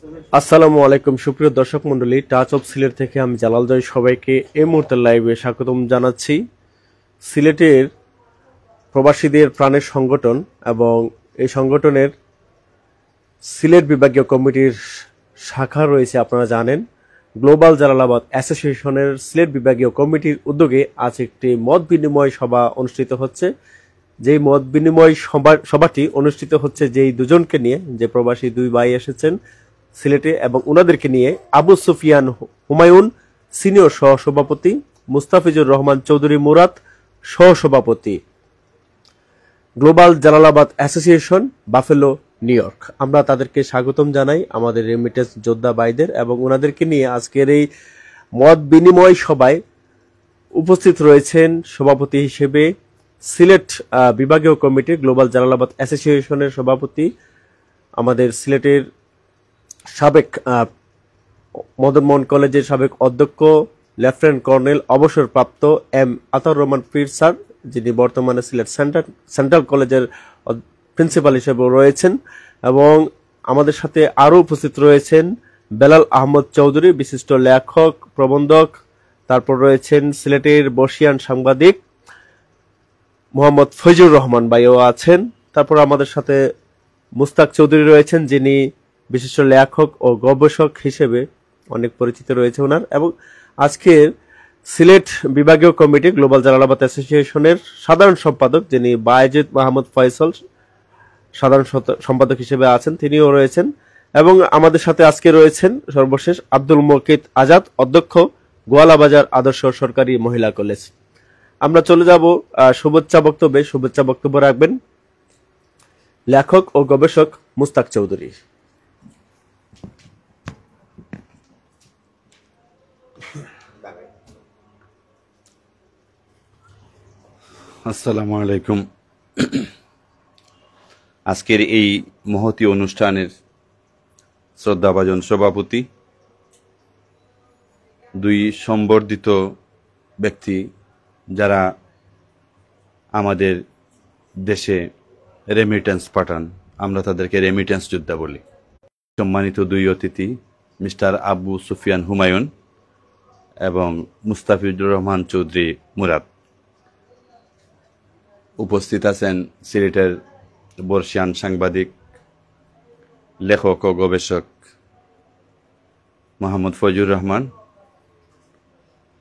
আসসালামু আলাইকুম সুপ্রিয় দর্শক মণ্ডলী, টাচ অফ সিলেট থেকে আমি জালাল জয় সবাইকে এই মুহূর্তের লাইভে স্বাগতম জানাচ্ছি। সিলেটের প্রবাসীদের প্রাণের সংগঠন এবং এই সংগঠনের সিলেট বিভাগীয় কমিটির শাখা রয়েছে, আপনারা জানেন। গ্লোবাল জালালাবাদ অ্যাসোসিয়েশনের সিলেট বিভাগীয় কমিটির উদ্যোগে আজ একটি মত বিনিময় সভা অনুষ্ঠিত হচ্ছে। যেই মত বিনিময় সভাটি অনুষ্ঠিত হচ্ছে যেই দুজনকে নিয়ে, যে প্রবাসী দুই ভাই এসেছেন সিলেটে, এবং ওনাদেরকে নিয়ে আবু সুফিয়ান হুমায়ুন সিনিয়র সহসভাপতি, মুস্তাফিজুর রহমান চৌধুরী মুরাদ সহসভাপতি, global Jalalabad association, buffalo, new York. আমরা তাদেরকে স্বাগতম জানাই, আমাদের রেমিটেন্স যোদ্ধা ভাইদের, এবং ওনাদেরকে নিয়ে আজকের এই মত বিনিময় সভায় উপস্থিত রয়েছেন সভাপতি হিসেবে সিলেট বিভাগীয় কমিটির গ্লোবাল জালালাবাদ অ্যাসোসিয়েশনের সভাপতি, আমাদের সিলেটের সাবেক মদন মোহন কলেজের সাবেক অধ্যক্ষ লেফটেন্যান্ট কর্নেল অবসরপ্রাপ্ত এম আতাউর রহমান পীর স্যার, যিনি বর্তমানে সিলেট সেন্ট্রাল কলেজের প্রিন্সিপাল হিসেবে রয়েছেন, এবং আমাদের সাথে আরও উপস্থিত রয়েছেন বেলাল আহমদ চৌধুরী, বিশিষ্ট লেখক প্রবন্ধক। তারপর রয়েছেন সিলেটের বর্ষিয়ান সাংবাদিক মোহাম্মদ ফজলুর রহমান ভাইও আছেন। তারপর আমাদের সাথে মুস্তাক চৌধুরী রয়েছেন, যিনি বিশিষ্ট লেখক ও গবেষক হিসেবে অনেক পরিচিত রয়েছে ওনার। এবং আজকের সিলেট বিভাগীয় কমিটি গ্লোবাল জালালাবাদ অ্যাসোসিয়েশনের সাধারণ সম্পাদক, যিনি বায়েজিদ মাহমুদ ফয়সল সাধারণ সম্পাদক হিসেবে আছেন, তিনিও রয়েছেন। এবং আমাদের সাথে আজকে রয়েছেন সর্বশেষ আব্দুল মুকিত আজাদ, অধ্যক্ষ গোয়ালাবাজার আদর্শ সরকারি মহিলা কলেজ। আমরা চলে যাব শুভেচ্ছা বক্তব্য রাখবেন লেখক ও গবেষক মুস্তাক চৌধুরী। আসসালামু আলাইকুম। আজকের এই মহতী অনুষ্ঠানের শ্রদ্ধাভাজন সভাপতি, দুই সম্বর্ধিত ব্যক্তি যারা আমাদের দেশে রেমিটেন্স পাঠান, আমরা তাদেরকে রেমিটেন্স যোদ্ধা বলি। সম্মানিত দুই অতিথি মিস্টার আবু সুফিয়ান হুমায়ুন এবং মুস্তাফিজুর রহমান চৌধুরী মুরাদ। উপস্থিত আছেন সিলেটের বর্ষিয়ান সাংবাদিক, লেখক ও গবেষক মোহাম্মদ ফজলুর রহমান,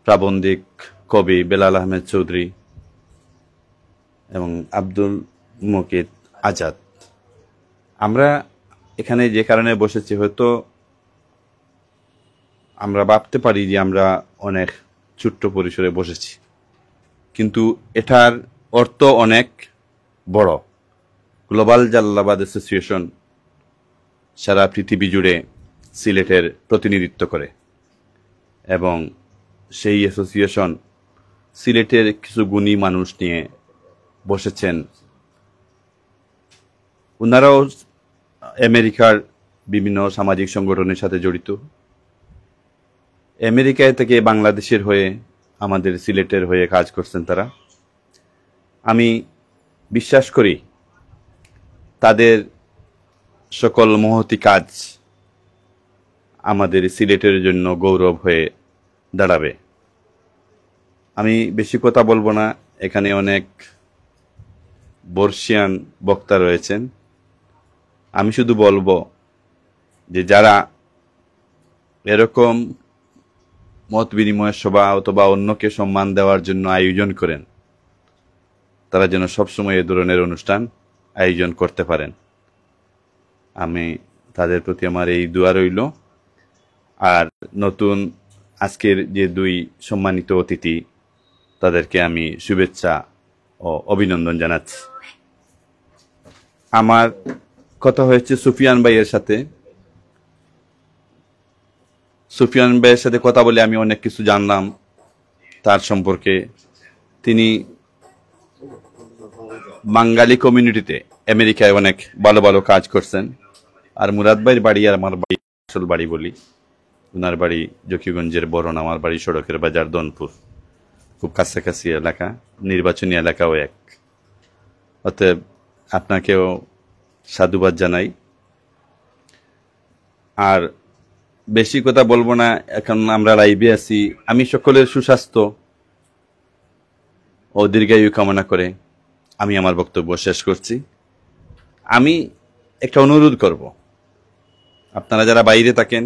প্রাবন্ধিক কবি বেলাল আহমেদ চৌধুরী এবং আব্দুল মুকিত আজাদ। আমরা এখানে যে কারণে বসেছি, হয়তো আমরা ভাবতে পারি যে আমরা অনেক ছোট্ট পরিসরে বসেছি, কিন্তু এটার অর্থ অনেক বড়। গ্লোবাল জালালাবাদ অ্যাসোসিয়েশন সারা পৃথিবী জুড়ে সিলেটের প্রতিনিধিত্ব করে, এবং সেই অ্যাসোসিয়েশন সিলেটের কিছু গুণী মানুষ নিয়ে বসেছেন। ওনারাও আমেরিকার বিভিন্ন সামাজিক সংগঠনের সাথে জড়িত। আমেরিকায় থেকে বাংলাদেশের হয়ে, আমাদের সিলেটের হয়ে কাজ করছেন তারা। আমি বিশ্বাস করি তাদের সকল মহতী কাজ আমাদের সিলেটের জন্য গৌরব হয়ে দাঁড়াবে। আমি বেশি কথা বলবো না, এখানে অনেক বর্ষিয়ান বক্তা রয়েছেন। আমি শুধু বলবো যে যারা এরকম মত বিনিময় সভা অথবা অন্যকে সম্মান দেওয়ার জন্য আয়োজন করেন, তারা যেন সবসময় এ ধরনের অনুষ্ঠান আয়োজন করতে পারেন। আমি তাদের প্রতি আমার এই দোয়া রইল। আর নতুন আজকের যে দুই সম্মানিত অতিথি, তাদেরকে আমি শুভেচ্ছা ও অভিনন্দন জানাচ্ছি। আমার কথা হয়েছে সুফিয়ান ভাইয়ের সাথে। সুফিয়ান ভাইয়ের সাথে কথা বলে আমি অনেক কিছু জানলাম তার সম্পর্কে। তিনি বাঙালি কমিউনিটিতে আমেরিকায় অনেক ভালো ভালো কাজ করছেন। আর মুরাদ ভাইয়ের বাড়ি আর আমার বাড়ি, আসল বাড়ি বলি, ওনার বাড়ি জকিগঞ্জের বরণ, আমার বাড়ি সড়কের বাজার দনপুর, খুব কাছাকাছি এলাকা, নির্বাচনী এলাকাও এক। অতএব আপনাকেও সাধুবাদ জানাই। আর বেশি কথা বলবো না, এখন আমরা লাইভে আছি। আমি সকলের সুস্বাস্থ্য ও দীর্ঘায়ু কামনা করে আমি আমার বক্তব্য শেষ করছি। আমি একটা অনুরোধ করব, আপনারা যারা বাইরে থাকেন,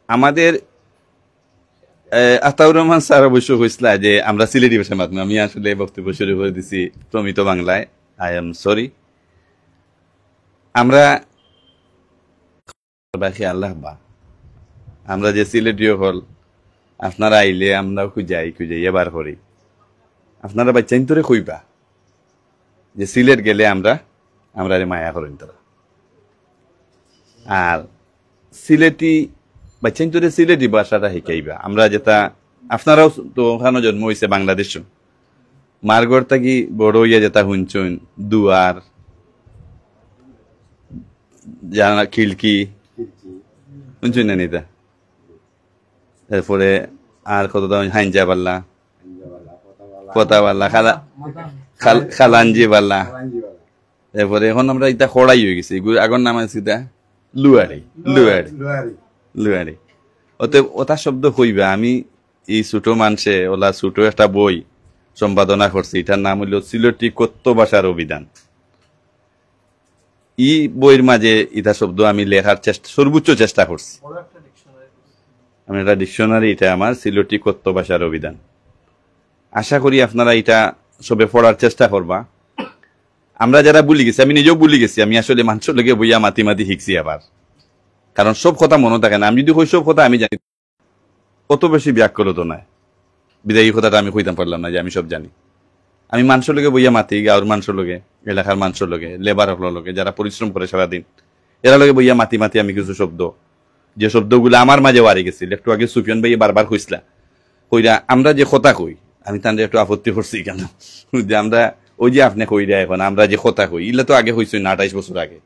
আমাদের আতাউর রহমান স্যার অবশ্য হয়েছিল যে আমরা সিলেটি ভাষার মাধ্যমে, আমি আসলে বক্তব্য শুরু করে দিছি প্রমিত বাংলায়, আই এম সরি। আমরা বাকি আল্লাহ বা আমরা যে সিলেটিও হল, আপনারা আইলে আমরা খুঁজাই এবার করি, আপনারা বাচ্চাইন তোরে কইবা যে সিলেট গেলে আমরা মায়া করেন তারা। আর সিলেটি বাচ্চাইন তোরে সিলেটি ভাষাটা শিখাইবা। আমরা যেটা আপনারাও তো ওখানে জন্ম হয়েছে বাংলাদেশ, মারগড় থাকি বড় হইয়া যেটা শুনছুন দুয়ার, জানা, খিলকি শুনছুন না নিতা, এরপরে আর কত হাইনজা পাল্লা, কথা পাল্লা, খালাঞ্জি পাল্লা, এরপরে এখন আমরা ইটা খড়াই হয়ে গেছি, আগর নাম আছে ইটা লুয়ারি লুয়ারি লুয়ারি। ওটা শব্দ কইবা। আমি এই ছোট মানুষে ওলা ছোট একটা বই সম্পাদনা করছি, এটার নাম হইল সিলেটি কথ্য ভাষার অভিধান। ই বইয়ের মাঝে ইটা শব্দ আমি লেখার সর্বোচ্চ চেষ্টা করছি। আমি একটা ডিকশনারি, এটা আমার সিলেটি কথ্য ভাষার অভিধান। আশা করি আপনারা এটা সবে পড়ার চেষ্টা করবা। আমরা যারা ভুলে গেছি, আমি নিজেও ভুলে গেছি, আমি আসলে মানুষের লগে বইয়া মাতি শিখছি আবার, কারণ সব কথা মনে থাকে না। আমি যদি কই সব কথা আমি জানি, কত বেশি ব্যাকরণ নাই, বিদায়ী কথাটা আমি কইতাম পারলাম না যে আমি সব জানি। আমি মানুষের লগে বইয়া মাতি, গাঁর মানুষের লগে, এলাকার মানুষের লগে, লেবার হকলের লগে, যারা পরিশ্রম করে সারাদিন, এরা লগে বইয়া মাতি আমি কিছু শব্দ, যে শব্দগুলো আমার মাঝে হারিয়ে গেছিল। একটু আগে সুফিয়ান ভাই বারবার কইসলা, কইরা আমরা যে কথা কই, আমি তাদের একটু আপত্তি করছি কেন যে আমরা ওই যে আপনি কইরা এখন আমরা যে কথা কই, ইলা তো আগে হয়েছে না 28 বছর আগে,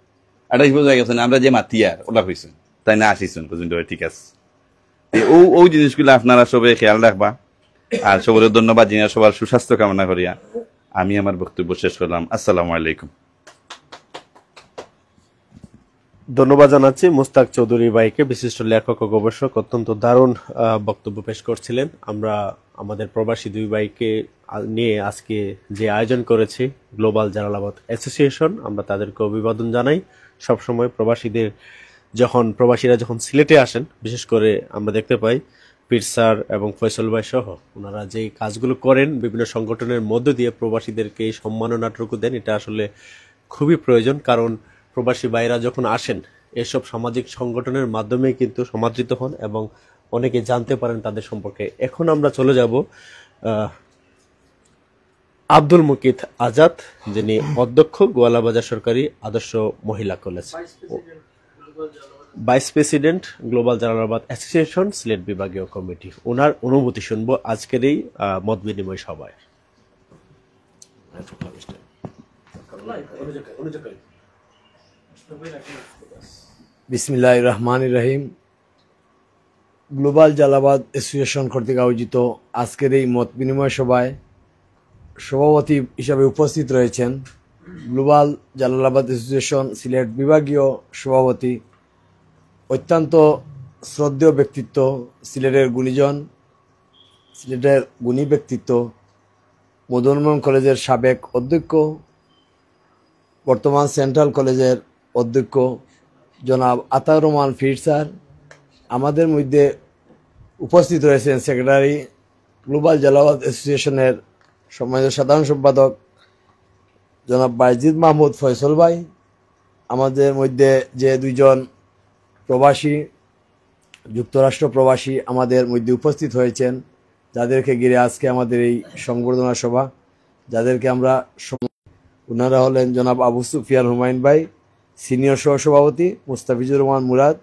28 বছর আগে আমরা যে মাতি আর ওলা হয়েছে তাই না, 80 পর্যন্ত। ঠিক আছে, ও জিনিসগুলো আপনারা সবাই খেয়াল রাখবা। আর সবার ধন্যবাদ জানিয়ে সবার সুস্বাস্থ্য কামনা করিয়া আমি আমার বক্তব্য শেষ করলাম। আসসালামু আলাইকুম। ধন্যবাদ জানাচ্ছি মুস্তাক চৌধুরী ভাইকে, বিশিষ্ট লেখক ও গবেষক। অত্যন্ত দারুণ বক্তব্য পেশ করছিলেন। আমরা আমাদের প্রবাসী দুই ভাইকে নিয়ে আজকে যে আয়োজন করেছি গ্লোবাল জালালাবাদ অ্যাসোসিয়েশন, আমরা তাদেরকে অভিবাদন জানাই। সবসময় প্রবাসীরা যখন সিলেটে আসেন, বিশেষ করে আমরা দেখতে পাই পীর স্যার এবং ফয়সল ভাই সহ ওনারা যে কাজগুলো করেন বিভিন্ন সংগঠনের মধ্য দিয়ে প্রবাসীদেরকে এই সম্মাননাটুকু দেন, এটা আসলে খুবই প্রয়োজন। কারণ প্রবাসী ভাইরা যখন আসেন এসব সামাজিক সংগঠনের মাধ্যমে কিন্তু সমাদৃত হন এবং অনেকে জানতে পারেন তাদের সম্পর্কে। এখন আমরা চলে যাব আব্দুল মুকিত আজাদ, যিনি অধ্যক্ষ গোয়ালাবাজার সরকারি আদর্শ মহিলা college, vice president global Jalalabad association Sylhet বিভাগীয় কমিটি। ওনার অনুভূতি শুনবো আজকের এই মত বিনিময় সভায়। বিসমিল্লাহির রহমানির রহিম। গ্লোবাল জালালাবাদ অ্যাসোসিয়েশন কর্তৃক আয়োজিত আজকের এই মত বিনিময় সভায় সভাপতি হিসাবে উপস্থিত রয়েছেন গ্লোবাল জালালাবাদ অ্যাসোসিয়েশন সিলেট বিভাগীয় সভাপতি, অত্যন্ত শ্রদ্ধেয় ব্যক্তিত্ব, সিলেটের গুণীজন, সিলেটের গুণী ব্যক্তিত্ব, মদনমোহন কলেজের সাবেক অধ্যক্ষ, বর্তমান সেন্ট্রাল কলেজের অধ্যক্ষ জনাব আতাউর রহমান ফির স্যার। আমাদের মধ্যে উপস্থিত রয়েছেন সেক্রেটারি গ্লোবাল জালালাবাদ অ্যাসোসিয়েশনের সম্মানিত সাধারণ সম্পাদক জনাব বাইজিদ মাহমুদ ফয়সল ভাই। আমাদের মধ্যে যে দুইজন প্রবাসী, যুক্তরাষ্ট্র প্রবাসী আমাদের মধ্যে উপস্থিত হয়েছেন, যাদেরকে ঘিরে আজকে আমাদের এই সংবর্ধনা সভা, যাদেরকে আমরা, ওনারা হলেন জনাব আবু সুফিয়ান হুমায়ুন ভাই সিনিয়র সহসভাপতি, মুস্তাফিজুর রহমান মুরাদ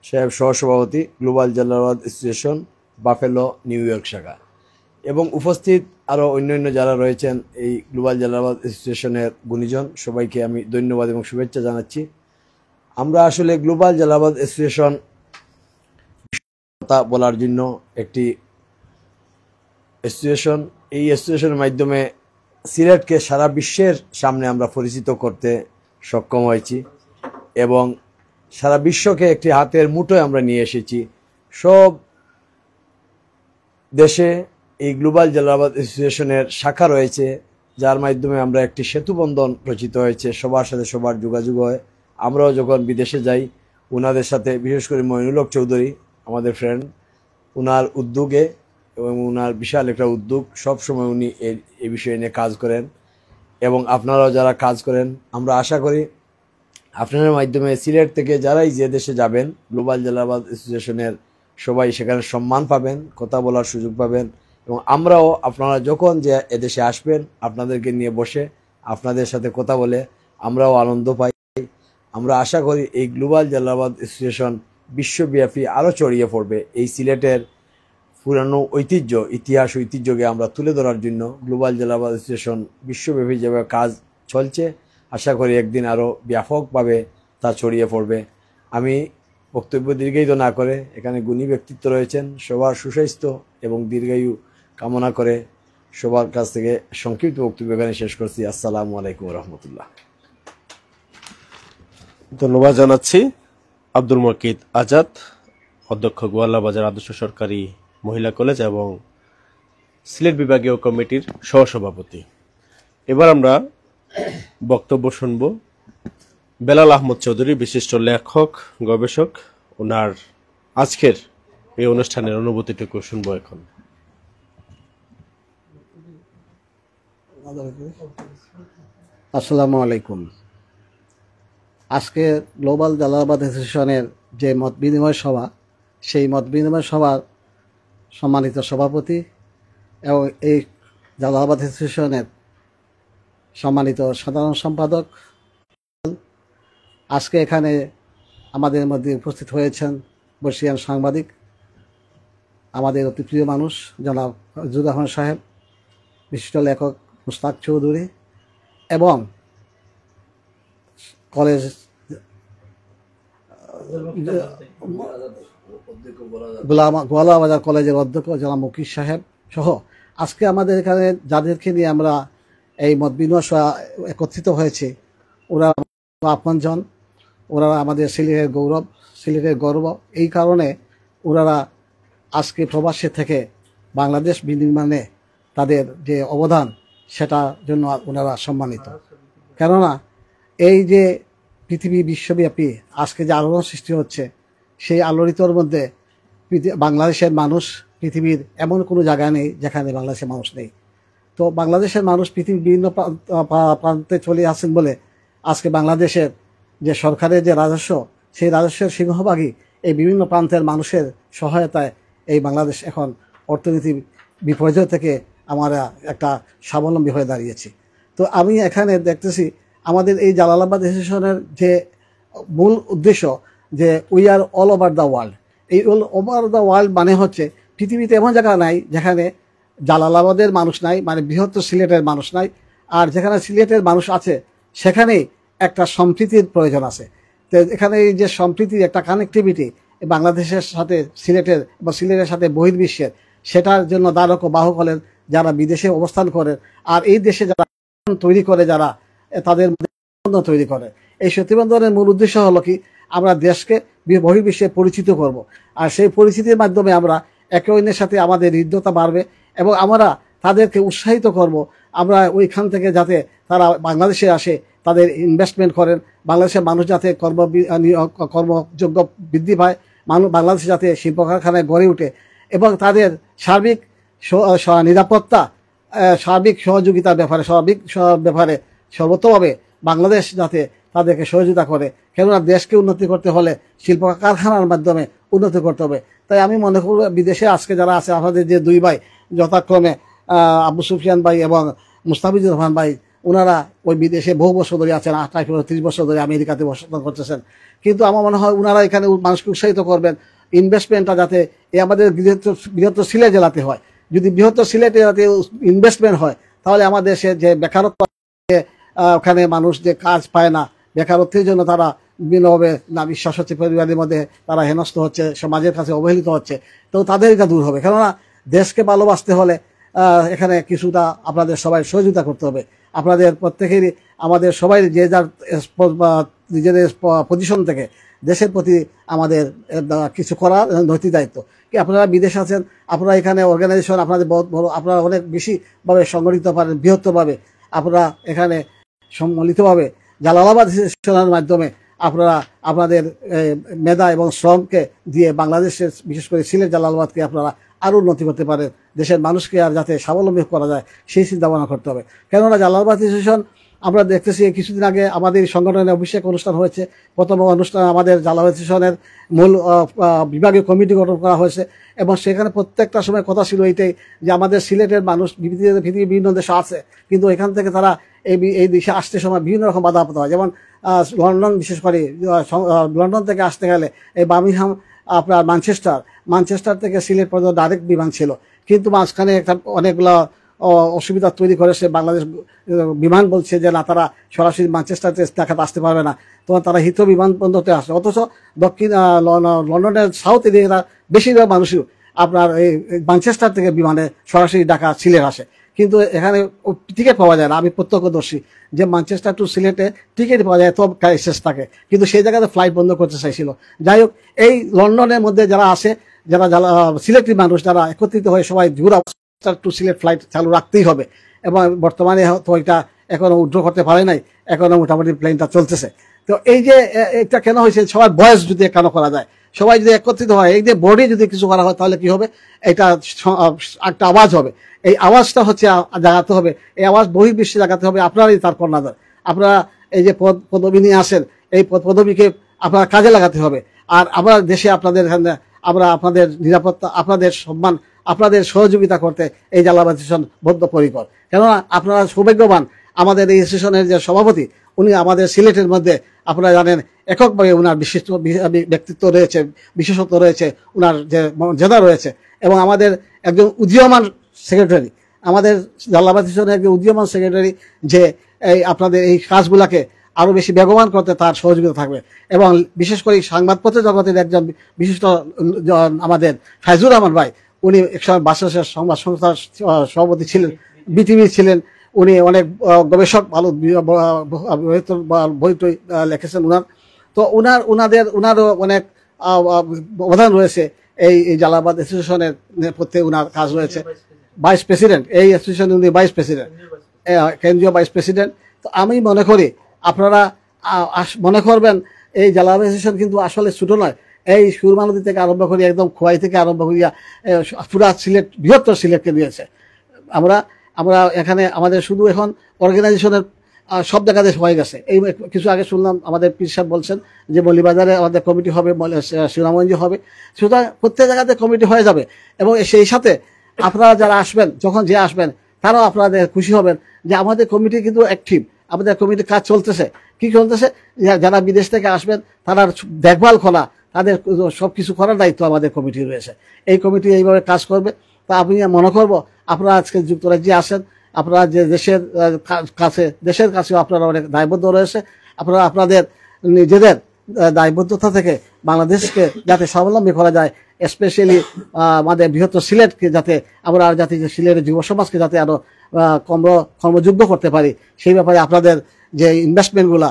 সাহেব সহসভাপতি global Jalalabad association buffalo new York শাখা, এবং উপস্থিত আরও অন্যান্য যারা রয়েছেন এই গ্লোবাল জালালাবাদ অ্যাসোসিয়েশনের গুণীজন, সবাইকে আমি ধন্যবাদ এবং শুভেচ্ছা জানাচ্ছি। আমরা আসলে গ্লোবাল জালালাবাদ অ্যাসোসিয়েশন কথা বলার জন্য একটি অ্যাসোসিয়েশন, এই অ্যাসোসিয়েশনের মাধ্যমে সিলেটকে সারা বিশ্বের সামনে আমরা পরিচিত করতে সক্ষম হয়েছি এবং সারা বিশ্বকে একটি হাতের মুঠোয় আমরা নিয়ে এসেছি। সব দেশে এই গ্লোবাল জালালাবাদ অ্যাসোসিয়েশনের শাখা রয়েছে, যার মাধ্যমে আমরা একটি সেতু বন্ধন রচিত হয়েছে, সবার সাথে সবার যোগাযোগ হয়। আমরাও যখন বিদেশে যাই ওনাদের সাথে, বিশেষ করে মইনুল হক চৌধুরী আমাদের ফ্রেন্ড, ওনার উদ্যোগে এবং ওনার বিশাল একটা উদ্যোগ, সবসময় উনি এই বিষয় নিয়ে কাজ করেন এবং আপনারাও যারা কাজ করেন, আমরা আশা করি আপনাদের মাধ্যমে সিলেট থেকে যারাই যে দেশে যাবেন গ্লোবাল জালালাবাদ অ্যাসোসিয়েশনের সবাই সেখানে সম্মান পাবেন, কথা বলার সুযোগ পাবেন এবং আমরাও আপনারা যখন যে এদেশে আসবেন আপনাদেরকে নিয়ে বসে আপনাদের সাথে কথা বলে আমরাও আনন্দ পাই। আমরা আশা করি এই গ্লোবাল জালালাবাদ অ্যাসোসিয়েশন বিশ্বব্যাপী আরও ছড়িয়ে পড়বে। এই সিলেটের পুরানো ঐতিহ্য, ইতিহাস, ঐতিহ্যকে আমরা তুলে ধরার জন্য গ্লোবাল জালালাবাদ অ্যাসোসিয়েশন বিশ্বব্যাপী যেভাবে কাজ চলছে, আশা করি একদিন আরও ব্যাপকভাবে তা ছড়িয়ে পড়বে। আমি বক্তব্য দীর্ঘায়িত না করে, এখানে গুণী ব্যক্তিত্ব রয়েছেন, সবার সুস্বাস্থ্য এবং দীর্ঘায়ু কামনা করে সবার কাছ থেকে সংক্ষিপ্ত বক্তব্য এখানে শেষ করছি। আসসালামু আলাইকুম রহমতুল্লাহ। ধন্যবাদ জানাচ্ছি আব্দুল মুকিত আজাদ, অধ্যক্ষ গোয়ালা বাজার আদর্শ সরকারি মহিলা কলেজ এবং সিলেট বিভাগীয় কমিটির সহসভাপতি। এবার আমরা বক্তব্য শুনব বেলাল আহমদ চৌধুরী, বিশিষ্ট লেখক, গবেষক। ওনার আজকের এই অনুষ্ঠানের অনুভূতিটুকু শুনবো এখন। আসসালামু আলাইকুম। আজকে গ্লোবাল জালালাবাদ অ্যাসোসিয়েশনের যে মত বিনিময় সভা, সেই মত বিনিময় সভার সম্মানিত সভাপতি এবং এই জালালাবাদ অ্যাসোসিয়েশনের সম্মানিত সাধারণ সম্পাদক, আজকে এখানে আমাদের মধ্যে উপস্থিত হয়েছেন বর্ষিয়ান সাংবাদিক, আমাদের অতি প্রিয় মানুষ জনাব ফজলুর রহমান সাহেব, বিশিষ্ট লেখক মুস্তাক চৌধুরী এবং কলেজ গোয়ালা বাজার কলেজের অধ্যক্ষ জনাব মুকিত সাহেব সহ আজকে আমাদের এখানে যাদেরকে নিয়ে আমরা এই মত বিনিময় সভা একত্রিত হয়েছে, ওরা আপনজন, ওরা আমাদের সিলেটের গৌরব, সিলেটের গর্ব। এই কারণে ওনারা আজকে প্রবাসী থেকে বাংলাদেশ বিনির্মাণে তাদের যে অবদান, সেটার জন্য ওনারা সম্মানিত। কেননা এই যে পৃথিবী বিশ্বব্যাপী আজকে যে আলোড়ন সৃষ্টি হচ্ছে, সেই আলোড়িতর মধ্যে বাংলাদেশের মানুষ পৃথিবীর এমন কোনো জায়গা নেই যেখানে বাংলাদেশের মানুষ নেই। তো বাংলাদেশের মানুষ পৃথিবীর বিভিন্ন প্রান্তে চলে আসেন বলে আজকে বাংলাদেশের যে সরকারের যে রাজস্ব, সেই রাজস্বের সিংহভাগই এই বিভিন্ন প্রান্তের মানুষের সহায়তায় এই বাংলাদেশ এখন অর্থনীতি বিপর্যয় থেকে আমরা একটা স্বাবলম্বী হয়ে দাঁড়িয়েছি। তো আমি এখানে দেখতেছি আমাদের এই জালালাবাদ অ্যাসোসিয়েশনের যে মূল উদ্দেশ্য যে we are all over the world. এই অল ওভার দ্য ওয়ার্ল্ড মানে হচ্ছে পৃথিবীতে এমন জায়গা নাই যেখানে জালালাবাদের মানুষ নাই, মানে বৃহত্তর সিলেটের মানুষ নাই। আর যেখানে সিলেটের মানুষ আছে সেখানেই একটা সম্প্রীতির প্রয়োজন আছে। তো এখানে এই যে সম্প্রীতির একটা কানেক্টিভিটি বাংলাদেশের সাথে সিলেটের বা সিলেটের সাথে বহির্বিশ্বের, সেটার জন্য দ্বারক বাহক হলেন যারা বিদেশে অবস্থান করেন আর এই দেশে যারা তৈরি করে, যারা তাদের সেতুবন্ধন তৈরি করে। এই সেতুবন্ধনের মূল উদ্দেশ্য হলো কি, আমরা দেশকে বহির্বিশ্বে পরিচিত করব। আর সেই পরিচিতির মাধ্যমে আমরা একে অন্যের সাথে আমাদের হৃদ্যতা বাড়বে এবং আমরা তাদেরকে উৎসাহিত করব আমরা ওইখান থেকে যাতে তারা বাংলাদেশে আসে, তাদের ইনভেস্টমেন্ট করেন, বাংলাদেশের মানুষ যাতে কর্মযোগ্য বৃদ্ধি পায়, বাংলাদেশে যাতে শিল্প কারখানায় গড়ে ওঠে এবং তাদের সার্বিক নিরাপত্তা, সার্বিক সহযোগিতার ব্যাপারে সর্বতভাবে বাংলাদেশ যাতে তাদেরকে সহযোগিতা করে। কেননা দেশকে উন্নতি করতে হলে শিল্প কারখানার মাধ্যমে উন্নতি করতে হবে। তাই আমি মনে করব বিদেশে আজকে যারা আছে, আমাদের যে দুই ভাই যথাক্রমে আবু সুফিয়ান ভাই এবং মুস্তাফিজুর রহমান ভাই, ওনারা ওই বিদেশে বহু বছর ধরে আছেন, 28-30 বছর ধরে আমেরিকাতে বসবাস করতেছেন। কিন্তু আমার মনে হয় ওনারা এখানে মানুষকে উৎসাহিত করবেন ইনভেস্টমেন্টটা যাতে এই আমাদের বৃহত্তর সিলেট জেলাতে হয়। যদি বৃহত্তর সিলেট জেলাতে ইনভেস্টমেন্ট হয় তাহলে আমাদের দেশে যে বেকারত্ব, ওখানে মানুষ যে কাজ পায় না, বেকারত্বের জন্য তারা বিভিন্নভাবে না বিশ্বাস হচ্ছে, পরিবারের মধ্যে তারা হেনস্থ হচ্ছে, সমাজের কাছে অবহেলিত হচ্ছে। তো তাদের এটা দূর হবে। কেননা দেশকে ভালোবাসতে হলে এখানে কিছুটা আপনাদের সবাই সহযোগিতা করতে হবে। আপনাদের প্রত্যেকেরই, আমাদের সবাই যে যার নিজেদের পজিশন থেকে দেশের প্রতি আমাদের কিছু করার নৈতিক দায়িত্ব। কি আপনারা বিদেশে আছেন, আপনারা এখানে অর্গানাইজেশন আপনাদের বহুত বড়, আপনারা অনেক বেশিভাবে সংগঠিত পারেন, বৃহত্তরভাবে আপনারা এখানে সম্মিলিতভাবে জালালাবাদ অ্যাসোসিয়েশনের মাধ্যমে আপনারা আপনাদের মেধা এবং শ্রমকে দিয়ে বাংলাদেশের বিশেষ করে সিলেট জালালাবাদকে আপনারা আরও উন্নতি করতে পারেন, দেশের মানুষকে আর যাতে স্বাবলম্বী করা যায় সেই চিন্তা ভাবনা করতে হবে। কেননা জালালাবাদ অ্যাসোসিয়েশন আমরা দেখতেছি কিছুদিন আগে আমাদের সংগঠনের অভিষেক অনুষ্ঠান হয়েছে। প্রথম অনুষ্ঠান আমাদের জালালাবাদ অ্যাসোসিয়েশনের মূল বিভাগীয় কমিটি গঠন করা হয়েছে এবং সেখানে প্রত্যেকটা সময় কথা ছিল এইটাই যে আমাদের সিলেটের মানুষ পৃথিবীর বিভিন্ন দেশে আছে, কিন্তু এখান থেকে তারা এই দেশে আসতে সময় বিভিন্ন রকম বাধা পেতে হয়। যেমন লন্ডন, বিশেষ করে লন্ডন থেকে আসতে গেলে এই বার্মিংহাম, আপনার ম্যানচেস্টার থেকে সিলেট পর্যন্ত ডাইরেক্ট বিমান ছিল, কিন্তু মাঝখানে একটা অনেকগুলো অসুবিধা তৈরি করেছে। বাংলাদেশ বিমান বলছে যে না, তারা সরাসরি ম্যানচেস্টার দেখাতে আসতে পারবে না, তোমার তারা হিথ্রো বিমানবন্দরতে আসে। অথচ দক্ষিণ লন্ডনের সাউথ এরিয়া বেশিরভাগ মানুষই আপনার এই ম্যানচেস্টার থেকে বিমানে সরাসরি ঢাকা সিলেট আসে, কিন্তু এখানে টিকিট পাওয়া যায় না। আমি প্রত্যক্ষদর্শী যে ম্যানচেস্টার টু সিলেটে টিকিট পাওয়া যায় তো শেষ থাকে, কিন্তু সেই জায়গাতে ফ্লাইট বন্ধ করতে চাইছিল। যাই হোক, এই লন্ডনের মধ্যে যারা আসে, যারা সিলেটি মানুষ যারা একত্রিত হয়ে সবাই জোড়া টু সিলেট ফ্লাইট চালু রাখতেই হবে এবং বর্তমানে তো এটা এখনো উড্র করতে পারে নাই, এখনো মোটামুটি প্লেনটা চলতেছে। তো এই যে এটা কেন হয়েছে, সবার বয়স যদি কেন করা যায়, সবাই যদি একত্রিত হয়, এই যে বোর্ডে যদি কিছু করা হয় তাহলে কি হবে, এটা একটা আওয়াজ হবে। এই আওয়াজটা হচ্ছে জাগাতে হবে, এই আওয়াজ বহির্বিশ্বে জাগাতে হবে। আপনারাই তার কর্ণাধার, আপনারা এই যে পদবি নিয়ে আসেন, এই পদবিকে আপনারা কাজে লাগাতে হবে। আর আমরা দেশে আপনাদের এখানে আমরা আপনাদের নিরাপত্তা, আপনাদের সম্মান, আপনাদের সহযোগিতা করতে এই জালালাবাদ অ্যাসোসিয়েশন বদ্ধপরিকর। কেননা আপনারা সৌভাগ্যবান, আমাদের এই অ্যাসোসিয়েশনের যে সভাপতি উনি আমাদের সিলেটের মধ্যে আপনারা জানেন এককভাবে ওনার বিশিষ্ট ব্যক্তিত্ব রয়েছে, বিশেষত্ব রয়েছে, ওনার যে মর্যাদা রয়েছে। এবং আমাদের একজন উদীয়মান সেক্রেটারি, আমাদের জালালাবাদ অ্যাসোসিয়েশনের একজন উদীয়মান সেক্রেটারি, যে এই আপনাদের এই কাজগুলাকে আরো বেশি বেগবান করতে তার সহযোগিতা থাকবে। এবং বিশেষ করে সংবাদপত্র জগতের একজন বিশিষ্ট আমাদের ফাইজুর রহমান ভাই, উনি একসময় বাংলাদেশের সংবাদ সংস্থার সভাপতি ছিলেন, বিটিভি ছিলেন, উনি অনেক গবেষক, ভালো বই টই লিখেছেন উনার। তো উনারও অনেক অবদান রয়েছে এই জালালাবাদ অ্যাসোসিয়েশনের নেপথ্যে, উনার কাজ রয়েছে। ভাইস প্রেসিডেন্ট, এই অ্যাসোসিয়েশনের উনি ভাইস প্রেসিডেন্ট, কেন্দ্রীয় ভাইস প্রেসিডেন্ট। তো আমি মনে করি আপনারা মনে করবেন এই জালালাবাদ অ্যাসোসিয়েশন কিন্তু আসলে ছোট নয়। এই সুরমা নদী থেকে আরম্ভ করি একদম খোয়াই থেকে আরম্ভ করিয়া পুরা সিলেট, বৃহত্তর সিলেটকে নিয়েছে। আমরা এখানে আমাদের শুধু এখন অর্গানাইজেশনের সব জায়গাতে হয়ে গেছে। এই কিছু আগে শুনলাম আমাদের পীর সাহেব বলছেন যে মৌলভীবাজারে আমাদের কমিটি হবে, সুনামগঞ্জে হবে, সুতরাং প্রত্যেক জায়গাতে কমিটি হয়ে যাবে। এবং সেই সাথে আপনারা যারা আসবেন, যখন যে আসবেন তারাও আপনাদের খুশি হবেন যে আমাদের কমিটি কিন্তু অ্যাক্টিভ, আমাদের কমিটির কাজ চলতেছে। কি চলতেছে, যারা বিদেশ থেকে আসবেন তারা দেখভাল করা, তাদের সব কিছু করার দায়িত্ব আমাদের কমিটি রয়েছে। এই কমিটি এইভাবে কাজ করবে। তা আমি মনে করব আপনারা আজকে যুক্তরাজ্যে আসেন, আপনারা যে দেশের কাছেও আপনারা অনেক দায়বদ্ধ রয়েছে। আপনারা আপনাদের নিজেদের দায়বদ্ধতা থেকে বাংলাদেশকে যাতে স্বাবলম্বী করা যায়, স্পেশালি আমাদের বৃহত্তর সিলেটকে যাতে আমরা সিলেটের যুব সমাজকে যাতে আরো কর্মযোগ্য করতে পারি, সেই ব্যাপারে আপনাদের যে ইনভেস্টমেন্টগুলা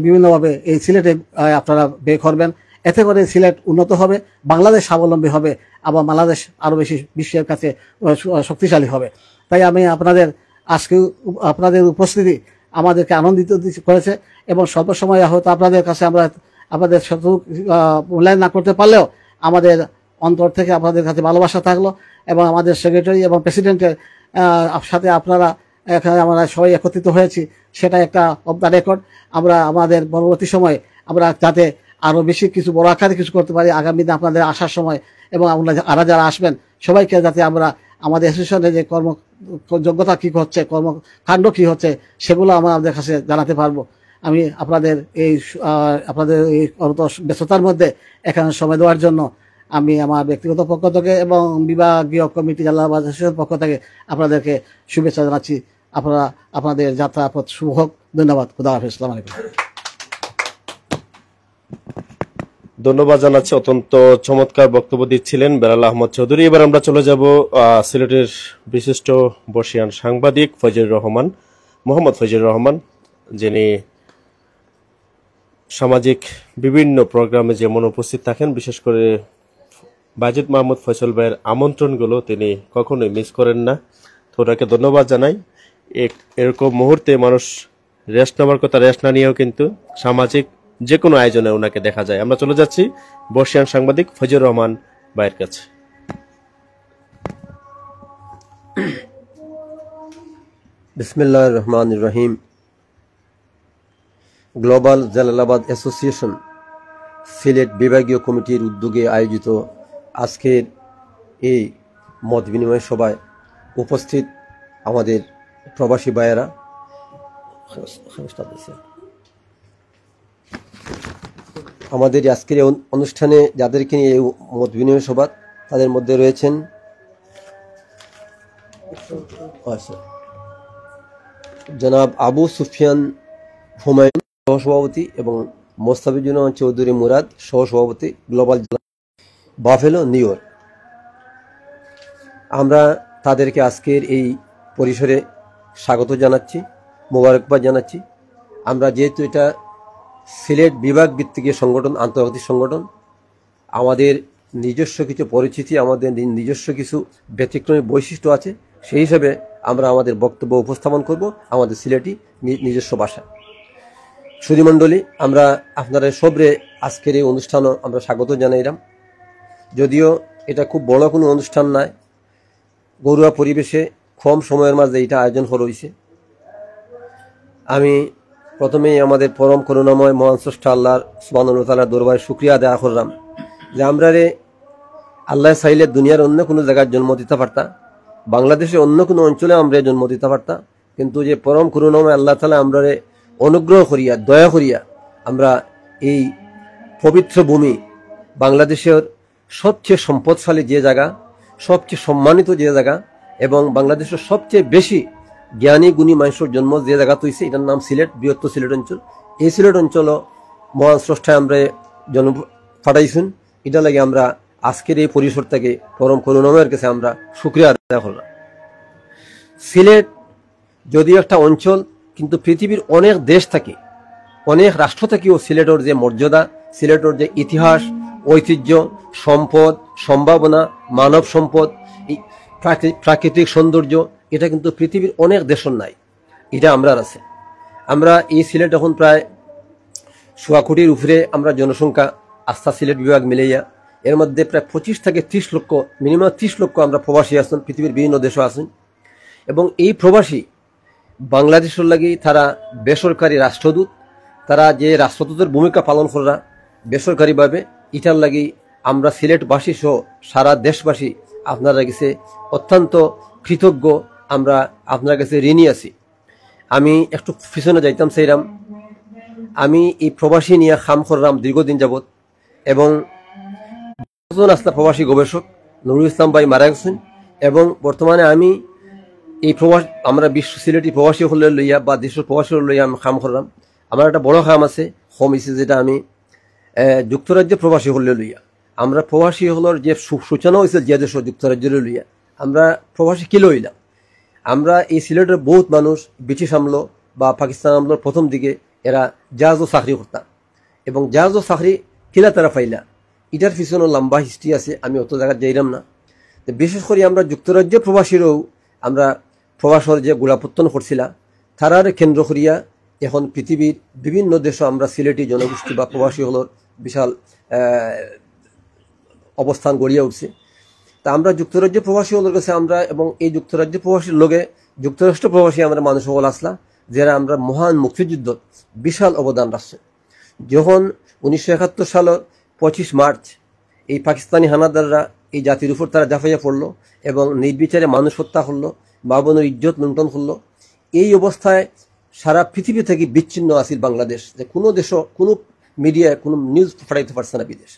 বিভিন্নভাবে এই সিলেটে আপনারা ব্যয় করবেন। এতে করে সিলেট উন্নত হবে, বাংলাদেশ স্বাবলম্বী হবে, আবার বাংলাদেশ আরো বেশি বিশ্বের কাছে শক্তিশালী হবে। তাই আমি আপনাদের উপস্থিতি আমাদেরকে আনন্দিত করেছে এবং স্বল্প সময়ে হয়তো আপনাদের কাছে আমরা আপনাদের মূল্যায়ন না করতে পারলেও আমাদের অন্তর থেকে আপনাদের কাছে ভালোবাসা থাকলো। এবং আমাদের সেক্রেটারি এবং প্রেসিডেন্টের সাথে আপনারা এখানে আমরা সবাই একত্রিত হয়েছি, সেটা একটা অফ দ্য রেকর্ড। আমরা আমাদের পরবর্তী সময়ে আমরা যাতে আরো বেশি কিছু বড় আকারে কিছু করতে পারি আগামী দিনে আপনাদের আসার সময়, এবং আমরা যারা আসবেন সবাইকে যাতে আমরা আমাদের অ্যাসোসিয়েশনের যে যোগ্যতা কি হচ্ছে, কর্মকাণ্ড কি হচ্ছে, সেগুলো আমাদের কাছে জানাতে পারবো। আমি আপনাদের এই ব্যস্ততার মধ্যে এখানে সময় দেওয়ার জন্য আমি আমার ব্যক্তিগত পক্ষ থেকে এবং বিভাগীয় কমিটি জালালাবাদ অ্যাসোসিয়েশনের পক্ষ থেকে আপনাদেরকে শুভেচ্ছা জানাচ্ছি। আপনাদের যাত্রা পথ শুভ হোক। ধন্যবাদ। খুদা হাফেজ। আসসালামু আলাইকুম। ধন্যবাদ জানাচ্ছি। অত্যন্ত চমৎকার বক্তব্য দিচ্ছিলেন বেলাল আহমদ চৌধুরী। এবার আমরা চলে যাব সিলেটের বিশিষ্ট বর্ষীয়ান সাংবাদিক মোহাম্মদ ফজলুর রহমান, যিনি সামাজিক বিভিন্ন প্রোগ্রামে যেমন উপস্থিত থাকেন, বিশেষ করে বাজিদ মাহমুদ ফয়সল ভাইয়ের আমন্ত্রণগুলো তিনি কখনোই মিস করেন না। তো ওনাকে ধন্যবাদ জানাই। এরকম মুহূর্তে মানুষ রেস্ট নেওয়ার কথা রেস্ট না নিয়েও কিন্তু সামাজিক যে কোনো আয়োজনে ওনাকে দেখা যায়। আমরা চলে যাচ্ছি বর্ষিয়ান সাংবাদিক ফজলুর রহমান ভাইয়ের কাছে। বিসমিল্লাহির রহমানির রহিম। গ্লোবাল জালালাবাদ অ্যাসোসিয়েশন সিলেট বিভাগীয় কমিটির উদ্যোগে আয়োজিত আজকের এই মত বিনিময় সভায় উপস্থিত আমাদের প্রবাসী ভাইয়েরা, আমাদের আজকের এই অনুষ্ঠানে যাদেরকে নিয়ে এই মত বিনিময় সভা, তাদের মধ্যে রয়েছেন জনাব আবু সুফিয়ান হুমায়ুন সহসভাপতি এবং মোস্তাফিজুর রহমান চৌধুরী মুরাদ সহসভাপতি, গ্লোবাল বাফেলো, নিউ ইয়র্ক। আমরা তাদেরকে আজকের এই পরিসরে স্বাগত জানাচ্ছি, মোবারকবাদ জানাচ্ছি। আমরা যেহেতু এটা সিলেট বিভাগ ভিত্তিক সংগঠন, আন্তর্জাতিক সংগঠন, আমাদের নিজস্ব কিছু পরিচিতি, আমাদের নিজস্ব কিছু ব্যতিক্রমী বৈশিষ্ট্য আছে, সেই হিসাবে আমরা আমাদের বক্তব্য উপস্থাপন করব আমাদের সিলেটি নিজস্ব ভাষা। সুধীমণ্ডলী, আমরা আপনারা সবরে আজকের এই অনুষ্ঠানও আমরা স্বাগত জানাইলাম। যদিও এটা খুব বড় কোনো অনুষ্ঠান নয়, ঘরোয়া পরিবেশে কম সময়ের মাঝে এটা আয়োজন করা হয়েছে। আমি প্রথমেই আমাদের পরম করুণাময় মহান স্রষ্টা আল্লাহ সুবহানাহু ওয়া তাআলার দরবারে শুকরিয়া আদায় করলাম যে আমরা আল্লাহ চাইলে দুনিয়ার অন্য কোনো জায়গায় জন্ম দিতে পারতাম, বাংলাদেশের অন্য কোনো অঞ্চলে আমরা জন্ম দিতে পারতাম, কিন্তু যে পরম করুণাময় আল্লাহ তাআলা আমরা অনুগ্রহ করিয়া, দয়া করিয়া আমরা এই পবিত্র ভূমি, বাংলাদেশের সবচেয়ে সম্পদশালী যে জায়গা, সবচেয়ে সম্মানিত যে জায়গা এবং বাংলাদেশের সবচেয়ে বেশি জ্ঞানী গুণী মানুষের জন্ম যে জায়গা তৈছে, এটার নাম সিলেট, বৃহত্তর সিলেট অঞ্চল। এই সিলেট অঞ্চল মহান স্রষ্টায় আমরা জন্ম পাঠাইছেন। এটা লাগে আমরা আজকের এই পরিসর থেকে পরম করুণাময়ের কাছে আমরা শুকরিয়া আদায় করলাম। সিলেট যদিও একটা অঞ্চল, কিন্তু পৃথিবীর অনেক দেশ থাকে, অনেক রাষ্ট্র থেকেও সিলেটের যে মর্যাদা, সিলেটের যে ইতিহাস, ঐতিহ্য, সম্পদ, সম্ভাবনা, মানব সম্পদ, প্রাকৃতিক সৌন্দর্য, এটা কিন্তু পৃথিবীর অনেক দেশের নাই, এটা আমরা আছে। আমরা এই সিলেট এখন প্রায় 1.25 কোটির উপরে আমরা জনসংখ্যা আস্থা সিলেট বিভাগ মিলাইয়া, এর মধ্যে প্রায় 25 থেকে 30 লক্ষ, মিনিমাম 30 লক্ষ আমরা প্রবাসী আছেন, পৃথিবীর বিভিন্ন দেশে আছেন। এবং এই প্রবাসী বাংলাদেশের লাগি তারা বেসরকারি রাষ্ট্রদূত, তারা যে রাষ্ট্রদূতের ভূমিকা পালন করা বেসরকারিভাবে, এটার লাগি আমরা সিলেটবাসী সহ সারা দেশবাসী আপনারা কাছে অত্যন্ত কৃতজ্ঞ, আমরা আপনার কাছে ঋণী আছি। আমি একটু পিছনে যাইতাম চাইলাম, আমি এই প্রবাসী নিয়ে কাম করলাম দীর্ঘদিন যাবৎ, এবং আসলা প্রবাসী গবেষক নুরুল ইসলাম ভাই মারা গেছেন, এবং বর্তমানে আমি এই আমরা বিশ্ব সিলেটি প্রবাসী হলে লইয়া বা দেশের প্রবাসী লইয়া আমি কাম করলাম। আমার একটা বড় কাম আছে হোম ইসে, যেটা আমি যুক্তরাজ্যে প্রবাসী হলে লইয়া, আমরা প্রবাসী হলের যে সূচনা হয়েছে যে দেশ যুক্তরাজ্যের লইয়া, আমরা প্রবাসী কি লইলাম। আমরা এই সিলেটের বহুত মানুষ ব্রিটিশ আমল বা পাকিস্তান আমলের প্রথম দিকে এরা জাহাজ ও চাকরি করতাম, এবং জাহাজ ও চাকরি কিলা তারা পাইলা, এটার পিছনে লম্বা হিস্ট্রি আছে, আমি অত জায়গায় যাইলাম না। বিশেষ করে আমরা যুক্তরাজ্য প্রবাসীরও আমরা প্রবাসর যে গোলাপত্তন করছিলাম, তারার কেন্দ্র করিয়া এখন পৃথিবীর বিভিন্ন দেশে আমরা সিলেটি জনগোষ্ঠী বা প্রবাসী হলর বিশাল অবস্থান গড়িয়ে উঠছে। তা আমরা যুক্তরাজ্য প্রবাসী হলের কাছে আমরা, এবং এই যুক্তরাজ্য প্রবাসীর লগে যুক্তরাষ্ট্র প্রবাসী আমরা মানুষ হল আসলা, যারা আমরা মহান মুক্তিযুদ্ধ বিশাল অবদান রাখছে। যখন 1971 সালের 25 মার্চ এই পাকিস্তানি হানাদাররা এই জাতির উপর তারা ঝাঁপাইয়া পড়লো এবং নির্বিচারে মানুষ হত্যা করলো, মা বোনের ইজ্জত লুণ্ঠন করলো। এই অবস্থায় সারা পৃথিবী থেকে বিচ্ছিন্ন আছিল বাংলাদেশ, যে কোনো দেশ, কোনো মিডিয়ায় কোনো নিউজ পাঠাইতে পারছে না বিদেশ।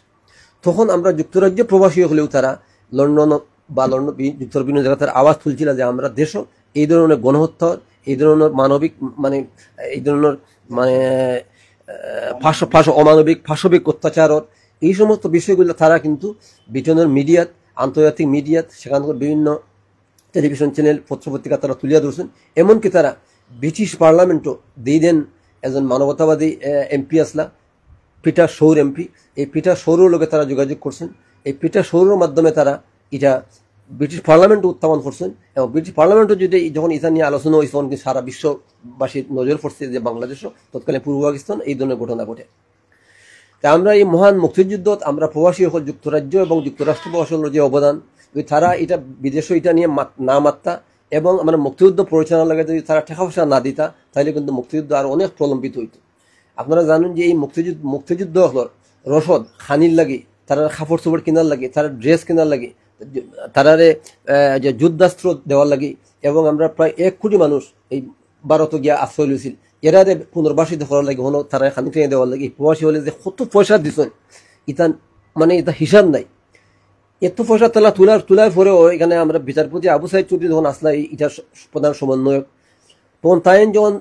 তখন আমরা যুক্তরাজ্য প্রবাসী হলেও তারা লন্ডন বা যুক্তরাজ্য বিভিন্ন জায়গায় তারা আওয়াজ তুলছিল যে আমরা দেশও এই ধরনের গণহত্যা, এই ধরনের মানবিক এই ধরনের অমানবিক পাশবিক অত্যাচার, এই সমস্ত বিষয়গুলো তারা কিন্তু ব্রিটেনের মিডিয়াত, আন্তর্জাতিক মিডিয়াত, সেখানকার বিভিন্ন টেলিভিশন চ্যানেল, পত্রপত্রিকা তারা তুলিয়া ধরছেন। এমনকি তারা ব্রিটিশ পার্লামেন্টও দিই দেন একজন মানবতাবাদী এমপি আসলা, পিটার শৌর এমপি, এই পিটার শৌরের লোকে তারা যোগাযোগ করছেন। এই পিটার শৌরের মাধ্যমে তারা এটা ব্রিটিশ পার্লামেন্টে উত্থাপন করছেন, এবং ব্রিটিশ পার্লামেন্টও যদি যখন এটা নিয়ে আলোচনা হয়েছে তখন সারা বিশ্ববাসীর নজর পড়ছে যে বাংলাদেশও তৎকালীন পূর্ব পাকিস্তান এই ধরনের ঘটনা ঘটে। তা আমরা এই মহান মুক্তিযুদ্ধ আমরা প্রবাসী হল যুক্তরাজ্য এবং যুক্তরাষ্ট্র প্রবাসী যে অবদান, তারা এটা বিদেশে এটা নিয়ে না মাত্তা এবং আমরা মুক্তিযুদ্ধ পরিচালনা লাগে যদি তারা টাকা পয়সা না দিতা তাহলে কিন্তু মুক্তিযুদ্ধ আরো অনেক প্রলম্বিত হইত। আপনারা জানেন যে এই মুক্তিযুদ্ধ হল রসদ খানির লাগে, তারা কাপড় চোপড় কেনার লাগে, তারা ড্রেস কেনার লাগে, তারারে যে যুদ্ধাস্ত্র দেওয়ার লাগে, এবং আমরা প্রায় 1 কোটি মানুষ এই ভারত গিয়া আশ্রয় লইছিল, এরা পুনর্বাসিত করার লাগে হলো তারা খানি টেনে দেওয়ার লাগে। প্রবাসী হলে যে কত পয়সা দিচ্ছেন ইতা মানে এটা হিসাব নাই। এত পয়সা তারা তোলার পরেও এখানে আমরা বিচারপতি আবু সাইদ চৌধুরী যখন আসলা ইটার প্রধান সমন্বয়ক, তখন তাই যখন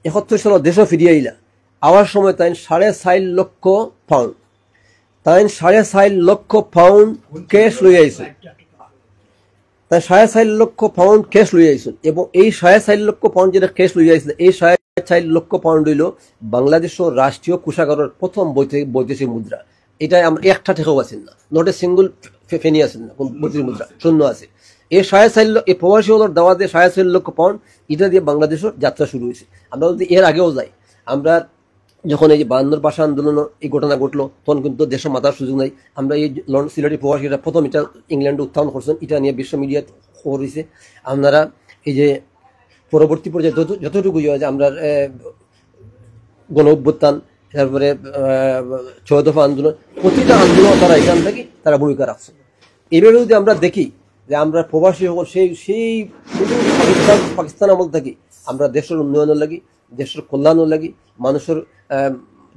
71 সালে দেশও ফিরিয়ে আইলা, আওয়ার সময় তাই 4.5 লক্ষ পাউন্ড, তাই 4.5 লক্ষ পাউন্ড ক্যাশ লই আইছে, তাই 4.5 লক্ষ পাউন্ড ক্যাশ লই আইছেন। এবং এই 4.5 লক্ষ পাউন্ড যেটা ক্যাশ লই আইছিল, এই 4.5 লক্ষ পাউন্ড হইল বাংলাদেশের রাষ্ট্রীয় কোষাগারের প্রথম বৈদেশিক মুদ্রা। এটা আমরা একটা থেকেও আছেন না, নট এ সিঙ্গল ফেনি আছেন না, বৈদেশিক মুদ্রা শূন্য আছে। এই 4.5 এই প্রবাসী হলোর দেওয়া দিয়ে 4.5 লক্ষ পাউন্ড এটা দিয়ে বাংলাদেশের যাত্রা শুরু হয়েছে। আমরা যদি এর আগেও যাই, আমরা যখন এই যে 52 ভাষা আন্দোলন এই ঘটনা ঘটলো তখন কিন্তু দেশের মাথার সুযোগ নাই। আমরা এই সিলেটি প্রবাসীরা প্রথম এটা ইংল্যান্ডে উত্থাপন করছেন, এটা নিয়ে বিশ্ব মিডিয়া খবর হয়েছে। আপনারা এই যে পরবর্তী পর্যায়ে যতটুকু যে আমরা গণ অভ্যুত্থান, তারপরে 6 দফা আন্দোলন, প্রতিটা আন্দোলন তারা এখান থেকে তারা ভূমিকা রাখছে। এইভাবে যদি আমরা দেখি যে আমরা প্রবাসী সকল সেই পাকিস্তান আমল থেকে আমরা দেশের উন্নয়নের লাগি, দেশের কল্যাণের লাগি, মানুষের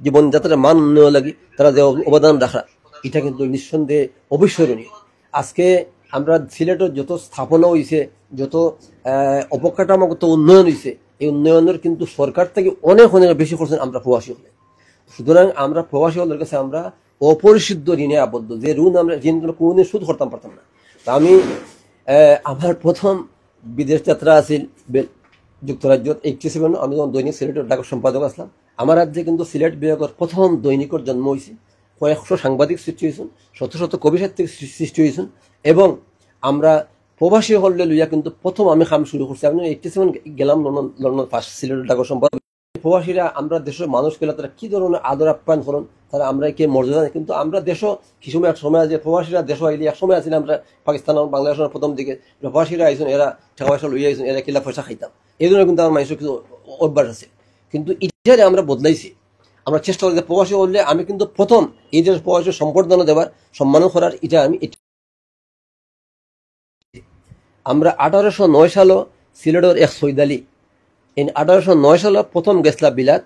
জীবনযাত্রার মান উন্নয়নের লাগি তারা যে অবদান রাখা, এটা কিন্তু নিঃসন্দেহে অবিস্মরণীয়। আজকে আমরা সিলেটের যত স্থাপনা হয়েছে, যত অবকাঠামোগত উন্নয়ন হয়েছে, এই উন্নয়নের কিন্তু সরকার থেকে অনেক বেশি করছেন আমরা প্রবাসী হলে। সুতরাং আমরা প্রবাসী হলের কাছে আমরা অপরিশুদ্ধ ঋণে আবদ্ধ, যে ঋণ আমরা কোনদিন শোধ করতাম পারতাম না। তা আমি আমার প্রথম বিদেশ যাত্রা আছিল যুক্তরাজ্য 87, আমি যখন দৈনিক সিলেটের ডাক সম্পাদক আসলাম। আমার রাজ্যে কিন্তু সিলেট বিভাগের প্রথম দৈনিকের জন্ম হয়েছে, কয়েকশো সাংবাদিক সৃষ্টি হয়েছেন, শত শত কবি সাহিত্যিক সৃষ্টি হয়েছেন, এবং আমরা প্রবাসী হলে লইয়া কিন্তু প্রথম আমি কাম শুরু করছি। আমি 87 গেলাম লন্ডন ফার্স্ট সিলেটের ডাক সম্পাদক। প্রবাসীরা আমরা দেশের মানুষ পেলে তারা কি ধরনের আদর আপ্যায়ন করেন, তারা আমরা কে মর্যাদা, কিন্তু আমরা দেশও কি সময় এক সময় আছে প্রবাসীরা দেশ আইলে এক সময় আছিলাম আমরা পাকিস্তান বাংলাদেশের প্রথম দিকে প্রবাসীরা আইসুন, এরা টাকা পয়সা লইয়া আইসুন, এরা কিলা পয়সা খাইতাম, এই জন্য কিন্তু আমার মানুষের কিছু অভ্যাস আছে। কিন্তু ইটারে আমরা বদলাইছি, আমরা চেষ্টা করি প্রবাসী হলে আমি কিন্তু প্রথম এই দেশের প্রবাসী সম্বর্ধনা দেওয়ার, সম্মান করার, এটা আমি আমরা 1809 সালে সিলেটের এক সৈয়দ আলী, এই 1809 সালে প্রথম গেছলা বিলাত,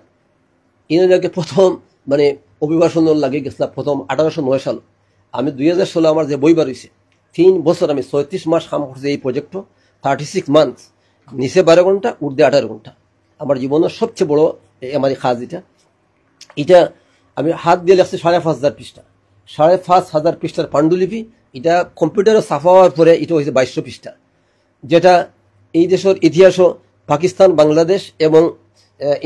ইনাকে প্রথম মানে অভিবাসনের লাগে গেছলা প্রথম 1809 সাল। আমি 2016 আমার যে বই বার হয়েছে, 3 বছর আমি 36 মাস কাম করছি এই প্রজেক্ট, 36 মান্থ, নিচে 12 ঘন্টা, উর্ধে 18 ঘন্টা। আমার জীবনের সবচেয়ে বড় আমার এই কাজ এটা আমি হাত দিয়ে লিখছি 5,500 পৃষ্ঠা, 5,500 পৃষ্ঠার পাণ্ডুলিপি। এটা কম্পিউটারে ছাপা হওয়ার পরে এটা হয়েছে 2200 পৃষ্ঠা, যেটা এই দেশের ইতিহাসও, পাকিস্তান, বাংলাদেশ এবং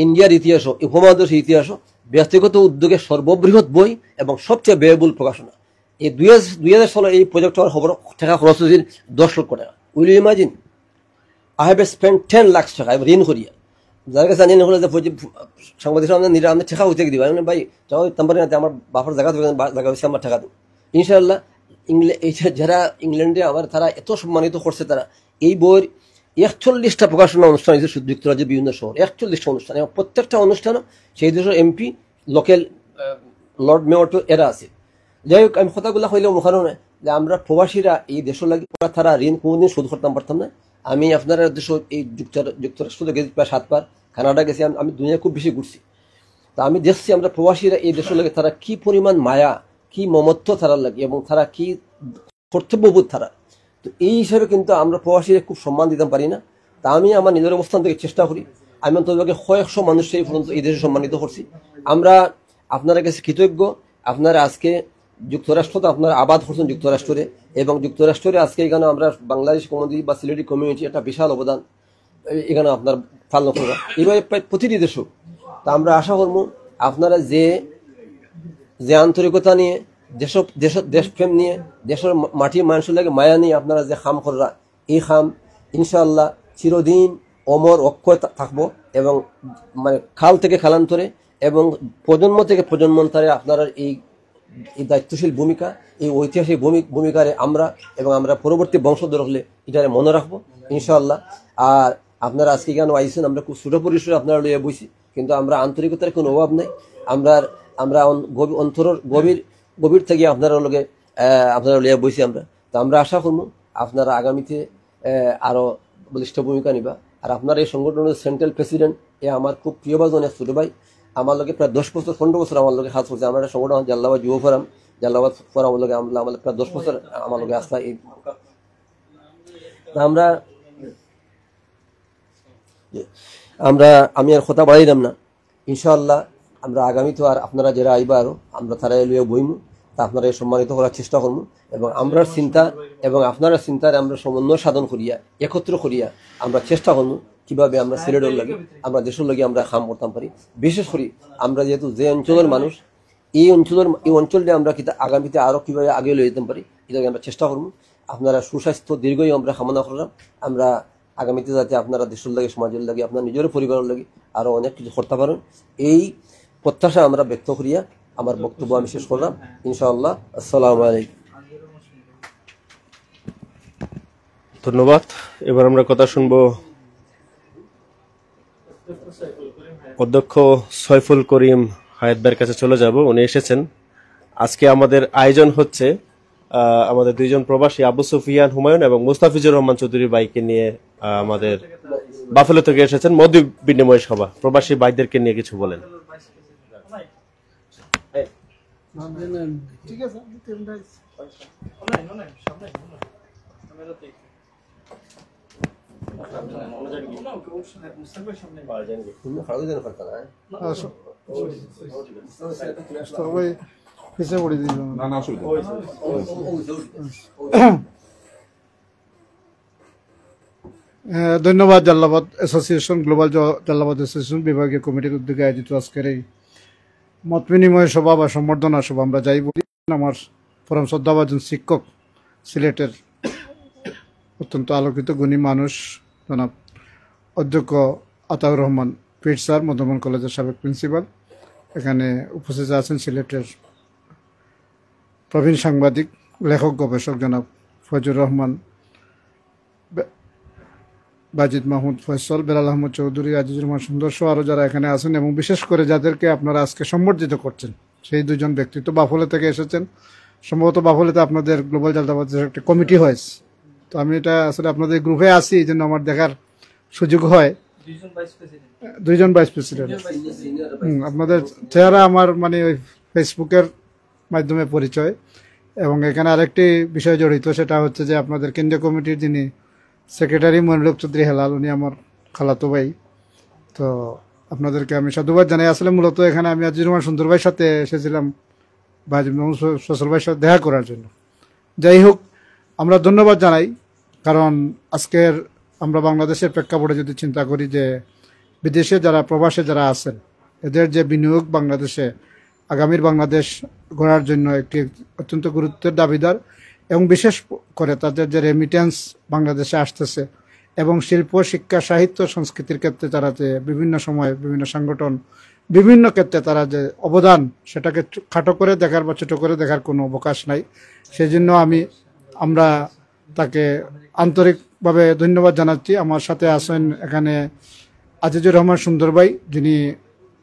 ইন্ডিয়ার ইতিহাসও, উপমহাদেশের ইতিহাসও ব্যক্তিগত উদ্যোগে সর্ববৃহৎ বই এবং সবচেয়ে ব্যয়বহুল প্রকাশনা। এই 2000 সালে এই প্রজেক্ট হওয়ার খবর টাকা খরচ হয়েছিল 10 লক্ষ টাকা। Will you imagine, I have spend 10 lakh টাকা ঋণ করিয়া। যার কাছে জানি হলে যে সাংবাদিক আমি টাকা উঠে দিবা, ভাই যাও তাম্বারি না, আমার বাপর জায়গা হচ্ছে আমার টাকা দেবো ইনশাআল্লাহ। যারা ইংল্যান্ডে আমার তারা এত সম্মানিত করছে, তারা এই বইয়ের 41টা প্রকাশনা অনুষ্ঠান হয়েছে যুক্তরাজ্যের বিভিন্ন শহর, 41টা অনুষ্ঠান, এবং প্রত্যেকটা অনুষ্ঠানও সেই দেশের এমপি, লোকাল লর্ড মেয়র এরা আছে। যাই হোক, আমি কথাগুলো হইলেও মুখানো নয় যে আমরা প্রবাসীরা এই দেশের লাগে তারা ঋণ কোনোদিন শোধ করতাম পারতাম না। আমি আপনারা দেশ এই যুক্তরাষ্ট্র গেছি প্রায় 7 বার, কানাডা গেছি, আমি দুনিয়া খুব বেশি ঘুরছি। তা আমি দেখছি আমরা প্রবাসীরা এই দেশের লাগে তারা কি পরিমাণ মায়া, কি মমত্ব তারা লাগে, এবং তারা কি কর্তব্যবোধ তারা। তো এই হিসাবে কিন্তু আমরা প্রবাসীরা খুব সম্মান দিতে পারি না। তা আমি আমার নিজের অবস্থান থেকে চেষ্টা করি, আমি অন্তত কয়েকশো মানুষকে এই দেশে সম্মানিত করছি। আমরা আপনারা কাছে কৃতজ্ঞ, আপনারা আজকে যুক্তরাষ্ট্র তো আপনারা আবাদ করছেন যুক্তরাষ্ট্রে, এবং যুক্তরাষ্ট্রে আজকে এখানে আমরা বাংলাদেশ কমিউনিটি বা সিলেটি কমিউনিটি একটা বিশাল অবদান এখানে আপনার পালন করবো, এভাবে প্রায় প্রতিটি দেশও। তা আমরা আশা করবো আপনারা যে যে আন্তরিকতা নিয়ে দেশপ্রেম নিয়ে দেশের মাটির মানুষের লাগে মায়া নিয়ে আপনারা যে খাম কররা, এই খাম ইনশাআল্লাহ চিরদিন অমর অক্ষয় থাকবো এবং মানে খাল থেকে খালান্তরে এবং প্রজন্ম থেকে প্রজন্মান্তরে আপনারা এই দায়িত্বশীল ভূমিকা, এই ঐতিহাসিক ভূমিকারে আমরা পরবর্তী বংশধর হলে এটারে মনে রাখবো ইনশাআল্লাহ। আর আপনারা আজকে কেন আইসেন, আমরা খুব ছোট পরিসরে আপনারা লইয়া বইছি, কিন্তু আমরা আন্তরিকতার কোনো অভাব নাই। আমরা অন্তরের গভীর থেকে আপনারা লইয়া বইছি আমরা। তো আমরা আশা করবো আপনারা আগামীতে আরো বলিষ্ঠ ভূমিকা নিবা। আর আপনার এই সংগঠনের সেন্ট্রাল প্রেসিডেন্ট আমার খুব প্রিয় ভাজন ছোট ভাই, আমার লোকে প্রায় 10 বছর 15 বছর আমার লোকে হাত করছে। আমরা একটা সংগঠন জাল্লাবাদ যুব ফোরাম, জাল্লাবাদ ফোরাম লোকে আমাদের প্রায় 10 বছর আমার লোকে আসা। আমি আর কথা বাড়াইলাম না, ইনশাআল্লাহ আমরা আগামী তো আর আপনারা যারা আইবা আরো আমরা তারা লইয়া বইমু, তা আপনারা সম্মানিত করার চেষ্টা করবো এবং আমরা চিন্তা এবং আপনারা চিন্তার আমরা সমন্বয় সাধন করিয়া একত্র করিয়া আমরা চেষ্টা করবো কিভাবে আমরা সিলেটের লাগে আমরা দেশের লাগে আমরা কাম করতাম পারি। বিশেষ করে আমরা যেহেতু যে অঞ্চলের মানুষ, এই অঞ্চলটা আমরা আগামীতে আরো কিভাবে আগে লয়ে যেতে পারি এটাকে আমরা চেষ্টা করবো। আপনারা সুস্বাস্থ্য দীর্ঘই আমরা কামনা করলাম। আমরা আগামীতে যাতে আপনারা দেশের লাগে সমাজের লাগে আপনার নিজের পরিবারের লাগে আরো অনেক কিছু করতে পারেন, এই প্রত্যাশা আমরা ব্যক্ত করিয়া আমার বক্তব্য আমি শেষ করলাম ইনশাআল্লাহ। আসসালামু আলাইকুম। ধন্যবাদ। এবার আমরা কথা শুনবো অধ্যক্ষ সৈফুল করিম হায়াত ভাইয়ের কাছে চলে যাব। উনি এসেছেন। আজকে আমাদের আয়োজন হচ্ছে আমাদের দুইজন প্রবাসী আবু সুফিয়ান হুমায়ুন এবং মুস্তাফিজুর রহমান চৌধুরী ভাইকে নিয়ে আমাদের বাফেলো থেকে এসেছেন। মত বিনিময় সভা, প্রবাসী ভাইদেরকে নিয়ে কিছু বলেন। ধন্যবাদ জাল্লাবাদ অ্যাসোসিয়েশন, গ্লোবাল জাল্লাবাদ অ্যাসোসিয়েশন বিভাগীয় কমিটির উদ্যোগে আয়োজিত আজকের এই মত বিনিময় সভা বা সম্বর্ধনা সভা। আমরা যাই বলি, আমার পরম শ্রদ্ধাভাজন শিক্ষক, সিলেটের অত্যন্ত আলোকিত গুণী মানুষ জনাব অধ্যক্ষ আতাউর রহমান পীর স্যার, মধ্যমন কলেজের সাবেক প্রিন্সিপাল। এখানে উপস্থিত আছেন সিলেটের প্রবীণ সাংবাদিক, লেখক, গবেষক জনাব ফজুর রহমান, বাজিদ মাহমুদ ফয়সল, বেলাল আহমদ চৌধুরী, আজিজুর রহমান সুন্দর সহ আরও যারা এখানে আছেন এবং বিশেষ করে যাদেরকে আপনারা আজকে সম্বর্ধিত করছেন সেই দুজন ব্যক্তি তো বাফলে থেকে এসেছেন। সম্ভবত বাফলেতে আপনাদের গ্লোবাল জালদাবাদের একটা কমিটি হয়েছে, তো আমি এটা আসলে আপনাদের গ্রুপে আছি, এই জন্য আমার দেখার সুযোগ হয়। দুইজন ভাইস প্রেসিডেন্ট আপনাদের চেহারা আমার মানে ওই ফেসবুকের মাধ্যমে পরিচয়। এবং এখানে আরেকটি বিষয় জড়িত, সেটা হচ্ছে যে আপনাদের কেন্দ্রীয় কমিটির যিনি সেক্রেটারি মনিরুল চৌধুরী হেলাল, উনি আমার খালাতো ভাই। তো আপনাদেরকে আমি সাধুবাদ জানাই। আসলে মূলত এখানে আমি আজিজুর রহমান সুন্দর ভাইয়ের সাথে এসেছিলাম ফসল ভাইয়ের সাথে দেখা করার জন্য। যাই হোক, আমরা ধন্যবাদ জানাই, কারণ আজকের আমরা বাংলাদেশের প্রেক্ষাপটে যদি চিন্তা করি যে বিদেশে যারা প্রবাসে যারা আছেন এদের যে বিনিয়োগ বাংলাদেশে আগামীর বাংলাদেশ গড়ার জন্য একটি অত্যন্ত গুরুত্বের দাবিদার, এবং বিশেষ করে তাদের যে রেমিটেন্স বাংলাদেশে আসতেছে এবং শিল্প, শিক্ষা, সাহিত্য, সংস্কৃতির ক্ষেত্রে তারা যে বিভিন্ন সময় বিভিন্ন সংগঠন বিভিন্ন ক্ষেত্রে তারা যে অবদান, সেটাকে খাটো করে দেখার বা ছোটো করে দেখার কোনো অবকাশ নাই। সেই জন্য আমরা তাকে আন্তরিকভাবে ধন্যবাদ জানাচ্ছি। আমার সাথে আছেন এখানে আজিজুর রহমান সুন্দর ভাই, যিনি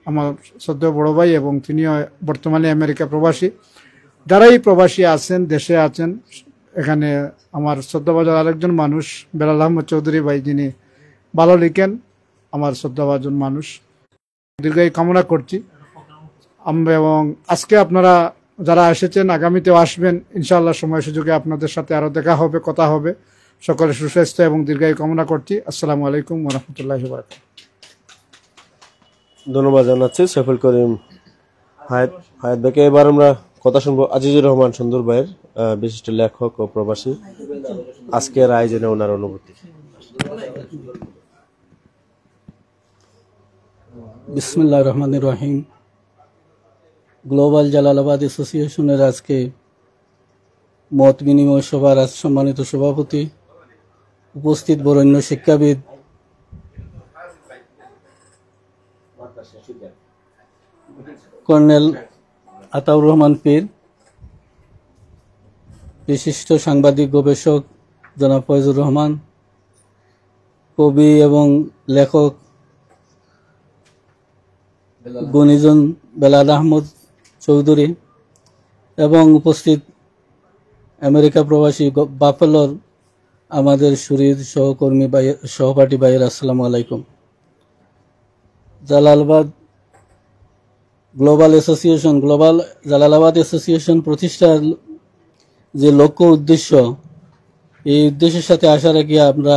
আমার শ্রদ্ধেয় বড় ভাই এবং তিনিও বর্তমানে আমেরিকা প্রবাসী। যারাই প্রবাসী আছেন, দেশে আছেন, এখানে আমার শ্রদ্ধাভাজন আরেকজন মানুষ বেলাল আহমদ চৌধুরী ভাই, যিনি ভালো লিখেন, আমার শ্রদ্ধাভাজন মানুষ, দীর্ঘায়ু কামনা করছি। এবং আজকে আপনারা যারা এসেছেন, আগামীতেও আসবেন ইনশাআল্লাহ, সময় সুযোগে আপনাদের সাথে আরও দেখা হবে, কথা হবে। সকলে সুস্বাস্থ্য এবং দীর্ঘায়ু কামনা করছি। আসসালামু আলাইকুম ওয়া রাহমাতুল্লাহি ওয়া বারাকাতুহু। ধন্যবাদ জানাচ্ছি সৈফুল করিম হায়াত ভাইকে। এবার আমরা কথা শুনবো আজিজুর রহমান সুন্দর ভাইয়ের, বিশিষ্ট লেখক ও প্রবাসী, আজকের আয়োজনে ওনার অনুভূতি। বিসমিল্লাহির রহমানির রহিম। গ্লোবাল জালালাবাদ অ্যাসোসিয়েশনের আজকে মত বিনিময় সভার সম্মানিত সভাপতি, উপস্থিত বরেণ্য শিক্ষাবিদ, কর্নেল আতাউর রহমান পীর, বিশিষ্ট সাংবাদিক গবেষক জনাব ফয়জুর রহমান, কবি এবং লেখক গুণীজন বেলাল আহমদ চৌধুরী এবং উপস্থিত আমেরিকা প্রবাসী বাফেলোর আমাদের সুহৃদ সহকর্মী সহপাঠী ভাইয়ের আসসালামু আলাইকুম। জালালাবাদ গ্লোবাল জালালাবাদ অ্যাসোসিয়েশন প্রতিষ্ঠার যে লক্ষ্য উদ্দেশ্য, এই উদ্দেশ্যের সাথে আসার আগে আমরা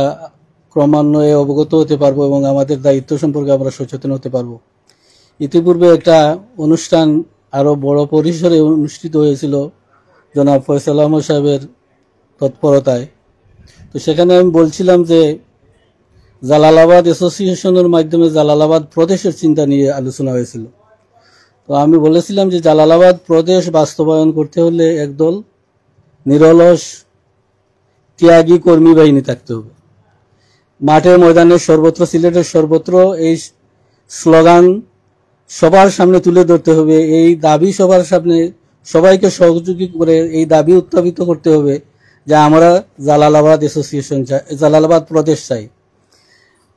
ক্রমান্বয়ে অবগত হতে পারবো এবং আমাদের দায়িত্ব সম্পর্কে আমরা সচেতন হতে পারবো। ইতিপূর্বে একটা অনুষ্ঠান আরো বড় পরিসরে অনুষ্ঠিত হয়েছিল জনাব ফয়সাল আহমদ সাহেবের তৎপরতায়। তো সেখানে আমি বলছিলাম যে জালালাবাদ অ্যাসোসিয়েশনের মাধ্যমে জালালাবাদ প্রদেশের চিন্তা নিয়ে আলোচনা হয়েছিল। তো আমি বলেছিলাম যে জালালাবাদ প্রদেশ বাস্তবায়ন করতে হলে একদল নিরলস ত্যাগী কর্মী বাহিনী থাকতে হবে। মাঠে ময়দানে সর্বত্র, সিলেটের সর্বত্র এই স্লোগান সবার সামনে তুলে ধরতে হবে, এই দাবি সবার সামনে সবাইকে সহযোগী করে এই দাবি উত্থাপিত করতে হবে যে আমরা জালালাবাদ অ্যাসোসিয়েশন চাই, জালালাবাদ প্রদেশ চাই।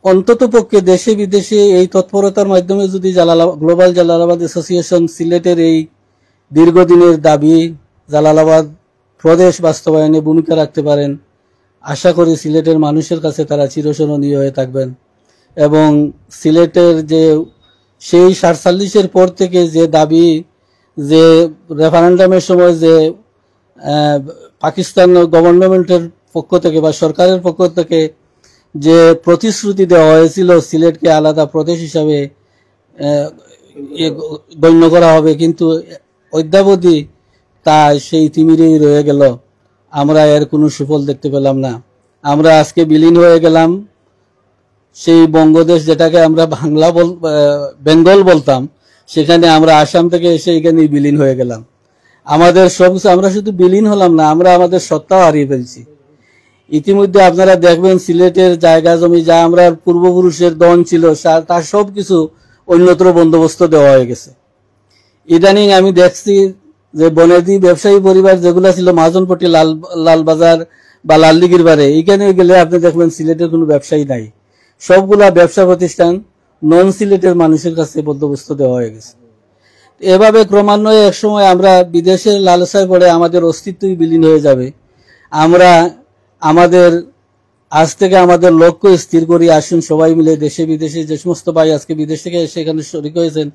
অন্তত পক্ষে দেশে বিদেশে এই তৎপরতার মাধ্যমে যদি গ্লোবাল জালালাবাদ অ্যাসোসিয়েশন সিলেটের এই দীর্ঘদিনের দাবি জালালাবাদ প্রদেশ বাস্তবায়নে ভূমিকা রাখতে পারেন, আশা করি সিলেটের মানুষের কাছে তারা চিরস্মরণীয় হয়ে থাকবেন এবং সিলেটের যে সেই 47-এর পর থেকে যে দাবি, যে রেফারেন্ডামের সময় যে পাকিস্তান গভর্নমেন্টের পক্ষ থেকে বা সরকারের পক্ষ থেকে যে প্রতিশ্রুতি দেওয়া হয়েছিল সিলেটকে আলাদা প্রদেশ হিসাবে গণ্য করা হবে, কিন্তু অদ্যাবধি তা সেই তিমিরেই রয়ে গেল। আমরা এর কোনো সুফল দেখতে পেলাম না। আমরা আজকে বিলীন হয়ে গেলাম সেই বঙ্গদেশ, যেটাকে আমরা বেঙ্গল বলতাম, সেখানে আমরা আসাম থেকে এসে এখানে বিলীন হয়ে গেলাম। আমাদের সবকিছু, আমরা শুধু বিলীন হলাম না, আমরা আমাদের সত্তাও হারিয়ে ফেলছি। ইতিমধ্যে আপনারা দেখবেন সিলেটের জায়গা জমি যা আমরা পূর্বপুরুষের দন ছিল তার সবকিছু অন্যত্র বন্দোবস্ত দেওয়া হয়ে গেছে। ইদানিং আমি দেখছি যে বনেদি ব্যবসায়ী পরিবার যেগুলো ছিল মহাজনপট্টি, লালবাজার বা লালদিঘির বারে, এখানে গেলে আপনি দেখবেন সিলেটের কোনো ব্যবসায়ী নাই, সবগুলা ব্যবসা প্রতিষ্ঠান নন সিলেটের মানুষের কাছে বন্দোবস্ত দেওয়া হয়ে গেছে। এভাবে ক্রমান্বয়ে একসময় আমরা বিদেশের লালসায় পড়ে আমাদের অস্তিত্বই বিলীন হয়ে যাবে। আমরা আজ থেকে আমাদের লক্ষ্য স্থির করি, আসুন সবাই মিলে দেশে বিদেশে যে সমস্ত ভাই আজকে বিদেশ থেকে এসে এখানে শরিক হয়েছেন,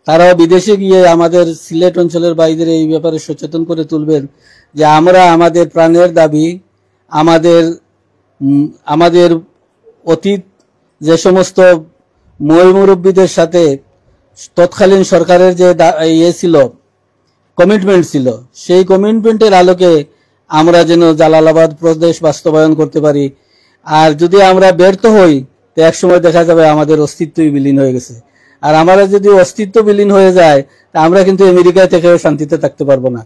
তারাও বিদেশে গিয়ে আমাদের সিলেট অঞ্চলের বাইরে এই ব্যাপারে সচেতন করে তুলবেন যে আমরা আমাদের প্রাণের দাবি, আমাদের অতীত যে সমস্ত মই মুরব্বীদের সাথে তৎকালীন সরকারের যে ছিল, কমিটমেন্ট ছিল, সেই কমিটমেন্টের আলোকে আমরা যেন জালালাবাদ প্রদেশ বাস্তবায়ন করতে পারি। আর যদি আমরা ব্যর্থ হই তো এক সময় দেখা যাবে আমাদের অস্তিত্বই বিলীন হয়ে গেছে। আর আমরা যদি অস্তিত্ব বিলীন হয়ে যায় তা আমরা কিন্তু আমেরিকায় থেকেও শান্তিতে থাকতে পারবো না।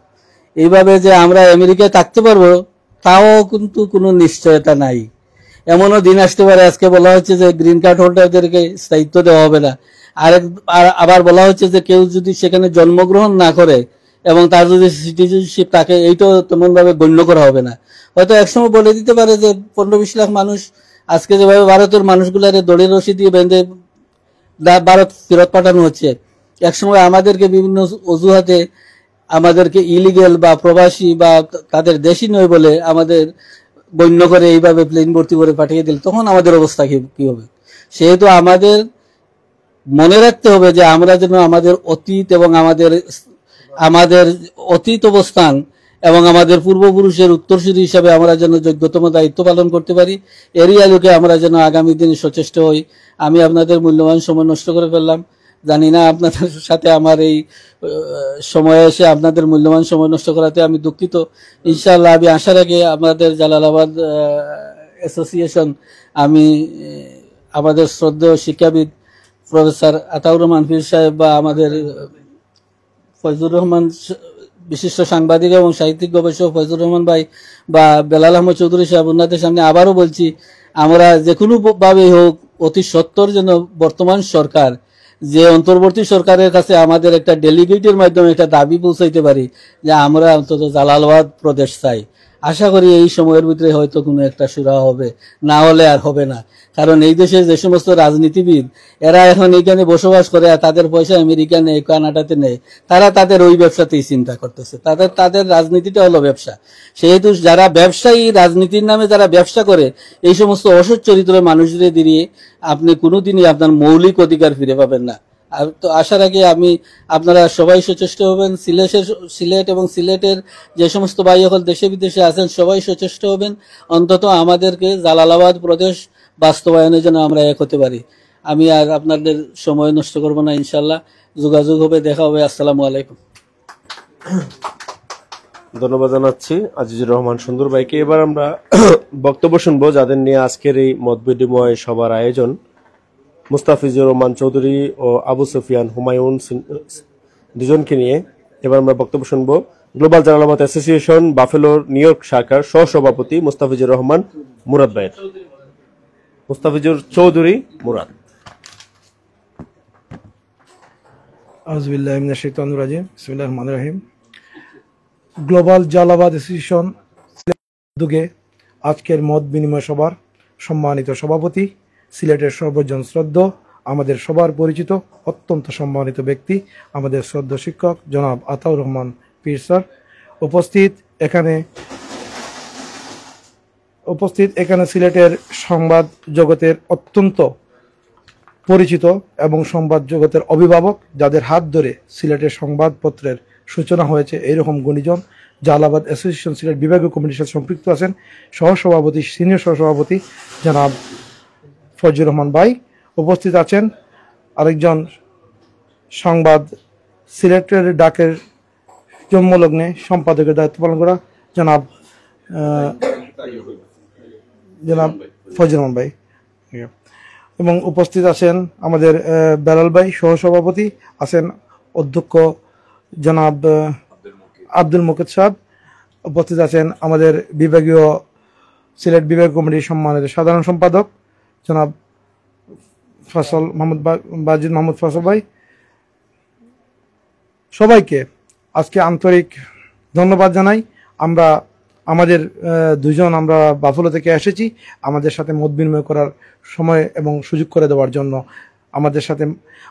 এইভাবে যে আমরা আমেরিকায় থাকতে পারবো তাও কিন্তু কোনো নিশ্চয়তা নাই। এমনও দিন আসতে পারে, আজকে বলা হচ্ছে যে গ্রিন কার্ড হোল্ডারদেরকে স্থায়িত্ব দেওয়া হবে না, আবার বলা হচ্ছে যে কেউ যদি সেখানে জন্মগ্রহণ না করে এবং তার যদি সিটিজেনশিপ থাকে, এইটাও তেমন ভাবে গণ্য করা হবে না। হয়তো একসময় বলে দিতে পারে যে 15-20 লাখ মানুষ আজকে যেভাবে ভারতের মানুষগুলার দড়ির রশি দিয়ে বেঁধে ভারত ফেরত পাঠানো হচ্ছে, একসময় আমাদেরকে বিভিন্ন অজুহাতে আমাদেরকে ইলিগেল বা প্রবাসী বা তাদের দেশি নয় বলে আমাদের গণ্য করে এইভাবে প্লেন ভর্তি করে পাঠিয়ে দিল, তখন আমাদের অবস্থা কি হবে? সেহেতু আমাদের মনে রাখতে হবে যে আমরা যেন আমাদের অতীত এবং আমাদের অতীত অবস্থান এবং আমাদের পূর্বপুরুষের উত্তরসূরি হিসাবে আমরা যেন যোগ্যতম দায়িত্ব পালন করতে পারি, এরই আলোকে আমরা যেন আগামী দিনে সচেষ্ট হই। আমি আপনাদের মূল্যবান সময় নষ্ট করে ফেললাম, জানি না আপনাদের সাথে আমার এই সময়ে এসে আপনাদের মূল্যবান সময় নষ্ট করাতে আমি দুঃখিত। ইনশাআল্লাহ আমি আসার আগে আমাদের জালালাবাদ অ্যাসোসিয়েশন, আমি আমাদের শ্রদ্ধেয় শিক্ষাবিদ প্রফেসর আতাউর রহমান পীর সাহেব বা আমাদের ফয়জুর রহমান, বিশিষ্ট সাংবাদিক এবং সাহিত্যিক গবেষক ফয়জুর রহমান ভাই বা বেলাল আহমদ চৌধুরী সাহেব, ওনাদের সামনে আবারও বলছি, আমরা যে কোনো ভাবেই হোক অতি সত্বর যেন বর্তমান সরকার, যে অন্তর্বর্তী সরকারের কাছে আমাদের একটা ডেলিগেটের মাধ্যমে একটা দাবি পৌঁছাইতে পারি যে আমরা অন্তত জালালাবাদ প্রদেশ চাই। আশা করি এই সময়ের ভিতরে হয়তো কোনো একটা সুরা হবে, না হলে আর হবে না। কারণ এই দেশে যে সমস্ত রাজনীতিবিদ এরা এখন এইখানে বসবাস করে, আর তাদের পয়সা আমেরিকা নেই, কানাডাতে নেই, তারা তাদের ওই ব্যবসাতেই চিন্তা করতেছে। তাদের রাজনীতিটা হলো ব্যবসা। সেহেতু যারা ব্যবসায়ী, রাজনীতির নামে যারা ব্যবসা করে, এই সমস্ত অসৎ চরিত্রের মানুষদের দিয়ে আপনি কোনোদিনই আপনার মৌলিক অধিকার ফিরে পাবেন না। আর তো আশা রাখি আপনারা সবাই সচেষ্ট হবেন, সিলেট এবং সিলেটের যে সমস্ত ভাই এখন দেশে বিদেশে আছেন সবাই সচেষ্ট হবেন, অন্তত আমাদেরকে জালালাবাদ প্রদেশ বাস্তবায়নের জন্য আমরা এক হতে পারি। আমি আর আপনাদের সময় নষ্ট করব না, ইনশাল্লাহ যোগাযোগ হবে, দেখা হবে। আসসালামু আলাইকুম। ধন্যবাদ জানাচ্ছি আজিজুর রহমান সুন্দর ভাইকে। এবার আমরা বক্তব্য শুনবো যাদের নিয়ে আজকের এই মত বিনিময় সভার আয়োজন, মুস্তাফিজুর রহমান চৌধুরী ও আবু সুফিয়ান হুমায়ুন দুজনকে নিয়ে। এবার আমরা বক্তব্য শুনবো গ্লোবাল জালালাবাদ অ্যাসোসিয়েশন বাফেলোর নিউ ইয়র্ক শাখার সহসভাপতি মুস্তাফিজুর রহমান মুরাদ ভাইয়ের। মুস্তাফিজুর চৌধুরী মুরাদ। আউযুবিল্লাহি মিনাশ শাইতানির রাজিম। বিসমিল্লাহির রহমানির রহিম। গ্লোবাল জালালাবাদ অ্যাসোসিয়েশন উদ্যোগে আজকের মত বিনিময় সভার সম্মানিত সভাপতি, সিলেটের সর্বজন শ্রদ্ধ, আমাদের সবার পরিচিত অত্যন্ত সম্মানিত ব্যক্তি, আমাদের শ্রদ্ধ শিক্ষক জনাব আতাউর রহমান পীর স্যার, উপস্থিত এখানে সিলেটের সংবাদ জগতের অত্যন্ত পরিচিত এবং সংবাদ জগতের অভিভাবক, যাদের হাত ধরে সিলেটের সংবাদপত্রের সূচনা হয়েছে, এইরকম গুণীজন জালালাবাদ অ্যাসোসিয়েশন সিলেট বিভাগীয় কমিটির সাথে সম্পৃক্ত আছেন সহসভাপতি, সিনিয়র সহসভাপতি জনাব ফয়জুর রহমান ভাই। উপস্থিত আছেন আরেকজন সংবাদ সিলেটের ডাকের জন্মলগ্নে সম্পাদকের দায়িত্ব পালন করা জনাব ফয়জুর রহমান ভাই, এবং উপস্থিত আছেন আমাদের বেলাল ভাই সহসভাপতি, আছেন অধ্যক্ষ জনাব আব্দুল মুকিত সাহেব, উপস্থিত আছেন আমাদের সিলেট বিভাগীয় কমিটির সম্মানিত সাধারণ সম্পাদক জনাব ফসল বাজিদ মাহমুদ ফসল ভাই। সবাইকে আজকে আন্তরিক ধন্যবাদ জানাই। আমাদের আমরা বাফলো থেকে এসেছি আমাদের সাথে মত বিনিময় করার সময় এবং সুযোগ করে দেওয়ার জন্য।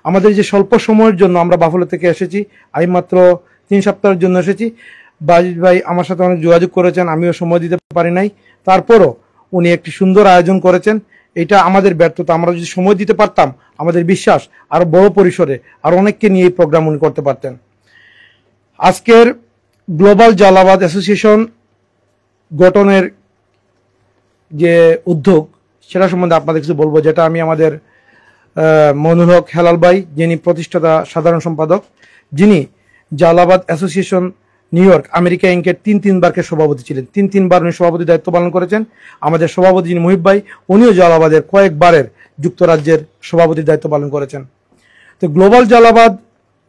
আমাদের যে স্বল্প সময়ের জন্য আমরা বাফলো থেকে এসেছি, আমি মাত্র 3 সপ্তাহের জন্য এসেছি। বাজিদ ভাই আমার সাথে অনেক যোগাযোগ করেছেন, আমিও সময় দিতে পারি নাই, তারপরও উনি একটি সুন্দর আয়োজন করেছেন। এটা আমাদের ব্যর্থতা। আমরা যদি সময় দিতে পারতাম, আমাদের বিশ্বাস আরো বড় পরিসরে আর অনেককে নিয়ে এই প্রোগ্রাম উনি করতে পারতেন। আজকের গ্লোবাল জালালাবাদ অ্যাসোসিয়েশন গঠনের যে উদ্যোগ, সেটা সম্বন্ধে আপনাদের কিছু বলবো, যেটা আমি আমাদের মনুল হক হেলাল ভাই, যিনি প্রতিষ্ঠাতা সাধারণ সম্পাদক, যিনি Jalalabad association New York America ইঙ্কের 3বারকে সভাপতি ছিলেন, 3বার উনি সভাপতি দায়িত্ব পালন করেছেন। আমাদের সভাপতি যিনি মুহিব ভাই, উনিও জালালাবাদের কয়েকবারের যুক্তরাজ্যের সভাপতির দায়িত্ব পালন করেছেন। তো গ্লোবাল জালালাবাদ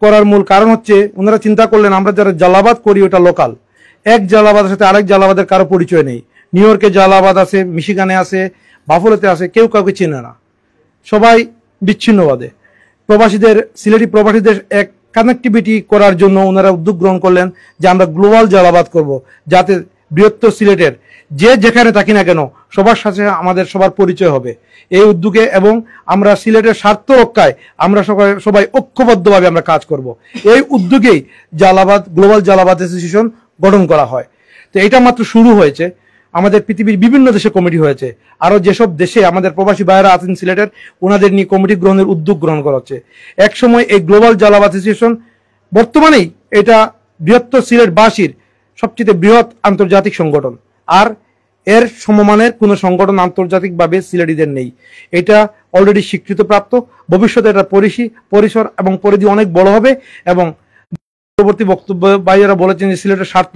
করার মূল কারণ হচ্ছে, ওনারা চিন্তা করলেন আমরা যারা জালালাবাদ করি ওটা লোকাল, এক জালালাবাদের সাথে আরেক জালালাবাদের কারো পরিচয় নেই। নিউ ইয়র্কে জালালাবাদ আছে, মিশিগানে আছে, বাফলোতে আছে, কেউ কাউকে চেনে না, সবাই বিচ্ছিন্নবাদে। সিলেটি প্রবাসীদের এক কানেক্টিভিটি করার জন্য ওনারা উদ্যোগ গ্রহণ করলেন যে আমরা গ্লোবাল জালালাবাদ করব, যাতে বৃহত্তর সিলেটের যে যেখানে থাকি না কেন সবার সাথে আমাদের সবার পরিচয় হবে এই উদ্যোগে, এবং আমরা সিলেটের স্বার্থ রক্ষায় আমরা সবাই ঐক্যবদ্ধভাবে আমরা কাজ করব। এই উদ্যোগেই গ্লোবাল জালালাবাদ অ্যাসোসিয়েশন গঠন করা হয়। তো এটা মাত্র শুরু হয়েছে, আমাদের পৃথিবীর বিভিন্ন দেশে কমিটি হয়েছে, আরো যেসব দেশে আমাদের প্রবাসী ভাইয়েরা আছেন সিলেটের, ওনাদের নিয়ে কমিটি গ্রহণের উদ্যোগ গ্রহণ করা হচ্ছে। একসময় এই গ্লোবাল জালালাবাদ অ্যাসোসিয়েশন বর্তমানেই এটা বৃহত্তর সিলেটবাসীর সবচেয়ে বৃহৎ আন্তর্জাতিক সংগঠন, আর এর সমমানের কোনো সংগঠন আন্তর্জাতিকভাবে সিলেটিদের নেই। এটা অলরেডি স্বীকৃতপ্রাপ্ত। ভবিষ্যতে এটা পরিসর এবং পরিধি অনেক বড় হবে। এবং পরবর্তী বক্তব্য ভাইয়েরা বলেছেন যে সিলেটের স্বার্থ,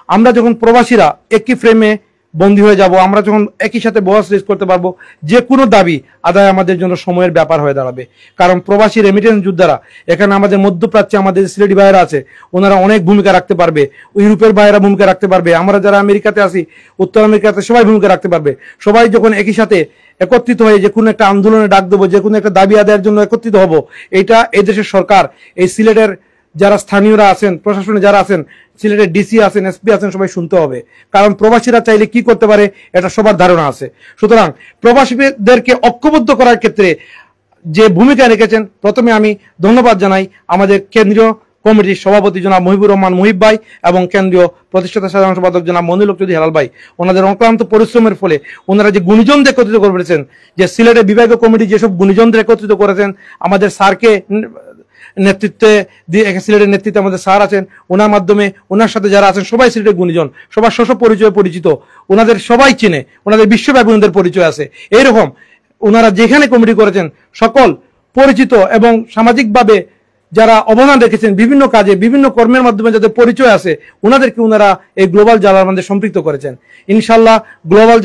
আমরা যখন প্রবাসীরা একই ফ্রেমে বন্দী হয়ে যাব, আমরা যখন একই সাথে বয়স রেজ করতে পারবো, যে কোনো দাবি আদায় আমাদের জন্য সময়ের ব্যাপার হয়ে দাঁড়াবে। কারণ প্রবাসী রেমিটেন্স যোদ্ধারা এখানে আমাদের মধ্যপ্রাচ্যে আমাদের সিলেটি ভাইয়েরা আছে, ওনারা অনেক ভূমিকা রাখতে পারবে, ইউরোপের ভাইয়েরা ভূমিকা রাখতে পারবে, আমরা যারা আমেরিকাতে আছি, উত্তর আমেরিকাতে সবাই ভূমিকা রাখতে পারবে। সবাই যখন একই সাথে একত্রিত হয়ে যে কোনো একটা আন্দোলনে ডাক দেবো, যে কোনো একটা দাবি আদায়ের জন্য একত্রিত হব, এটা এই দেশের সরকার, এই সিলেটের যারা স্থানীয়রা আছেন, প্রশাসনে যারা আছেন, সিলেটের ডিসি আছেন, এসপি আছেন, সবাই শুনতে হবে। কারণ প্রবাসীরা চাইলে কি করতে পারে এটা সবার ধারণা আছে। সুতরাং প্রবাসীদেরকে ঐক্যবদ্ধ করার ক্ষেত্রে যে ভূমিকা রেখেছেন, প্রথমে আমি ধন্যবাদ জানাই আমাদের কেন্দ্রীয় কমিটির সভাপতি জনাব মহিবুর রহমান মুহিব ভাই এবং কেন্দ্রীয় প্রতিষ্ঠাতা সাধারণ সম্পাদক জনাব মনিরুল চৌধুরী হেলাল ভাই। ওনাদের অক্লান্ত পরিশ্রমের ফলে ওনারা যে গুণীজনদের একত্রিত করেছেন, যে সিলেটের বিভাগীয় কমিটি যেসব গুণীজনদের একত্রিত করেছেন, আমাদের স্যারকে নেতৃত্বে দিয়ে, সিলেটের নেতৃত্বে আমাদের স্যার আছেন, ওনার মাধ্যমে ওনার সাথে যারা আছেন সবাই সিলেটের গুণীজন, সবার স্ব পরিচয়ে পরিচিত, ওনাদের সবাই চেনে, ওনাদের বিশ্বব্যাপী ওনাদের পরিচয় আছে। এইরকম ওনারা যেখানে কমিটি করেছেন সকল পরিচিত এবং সামাজিকভাবে যারা অবদান রেখেছেন বিভিন্ন কাজে, বিভিন্ন কর্মের মাধ্যমে যাদের পরিচয় আছে, ওনাদেরকে ওনারা এই গ্লোবাল জালালাবাদে সম্পৃক্ত করেছেন। ইনশাল্লাহ গ্লোবাল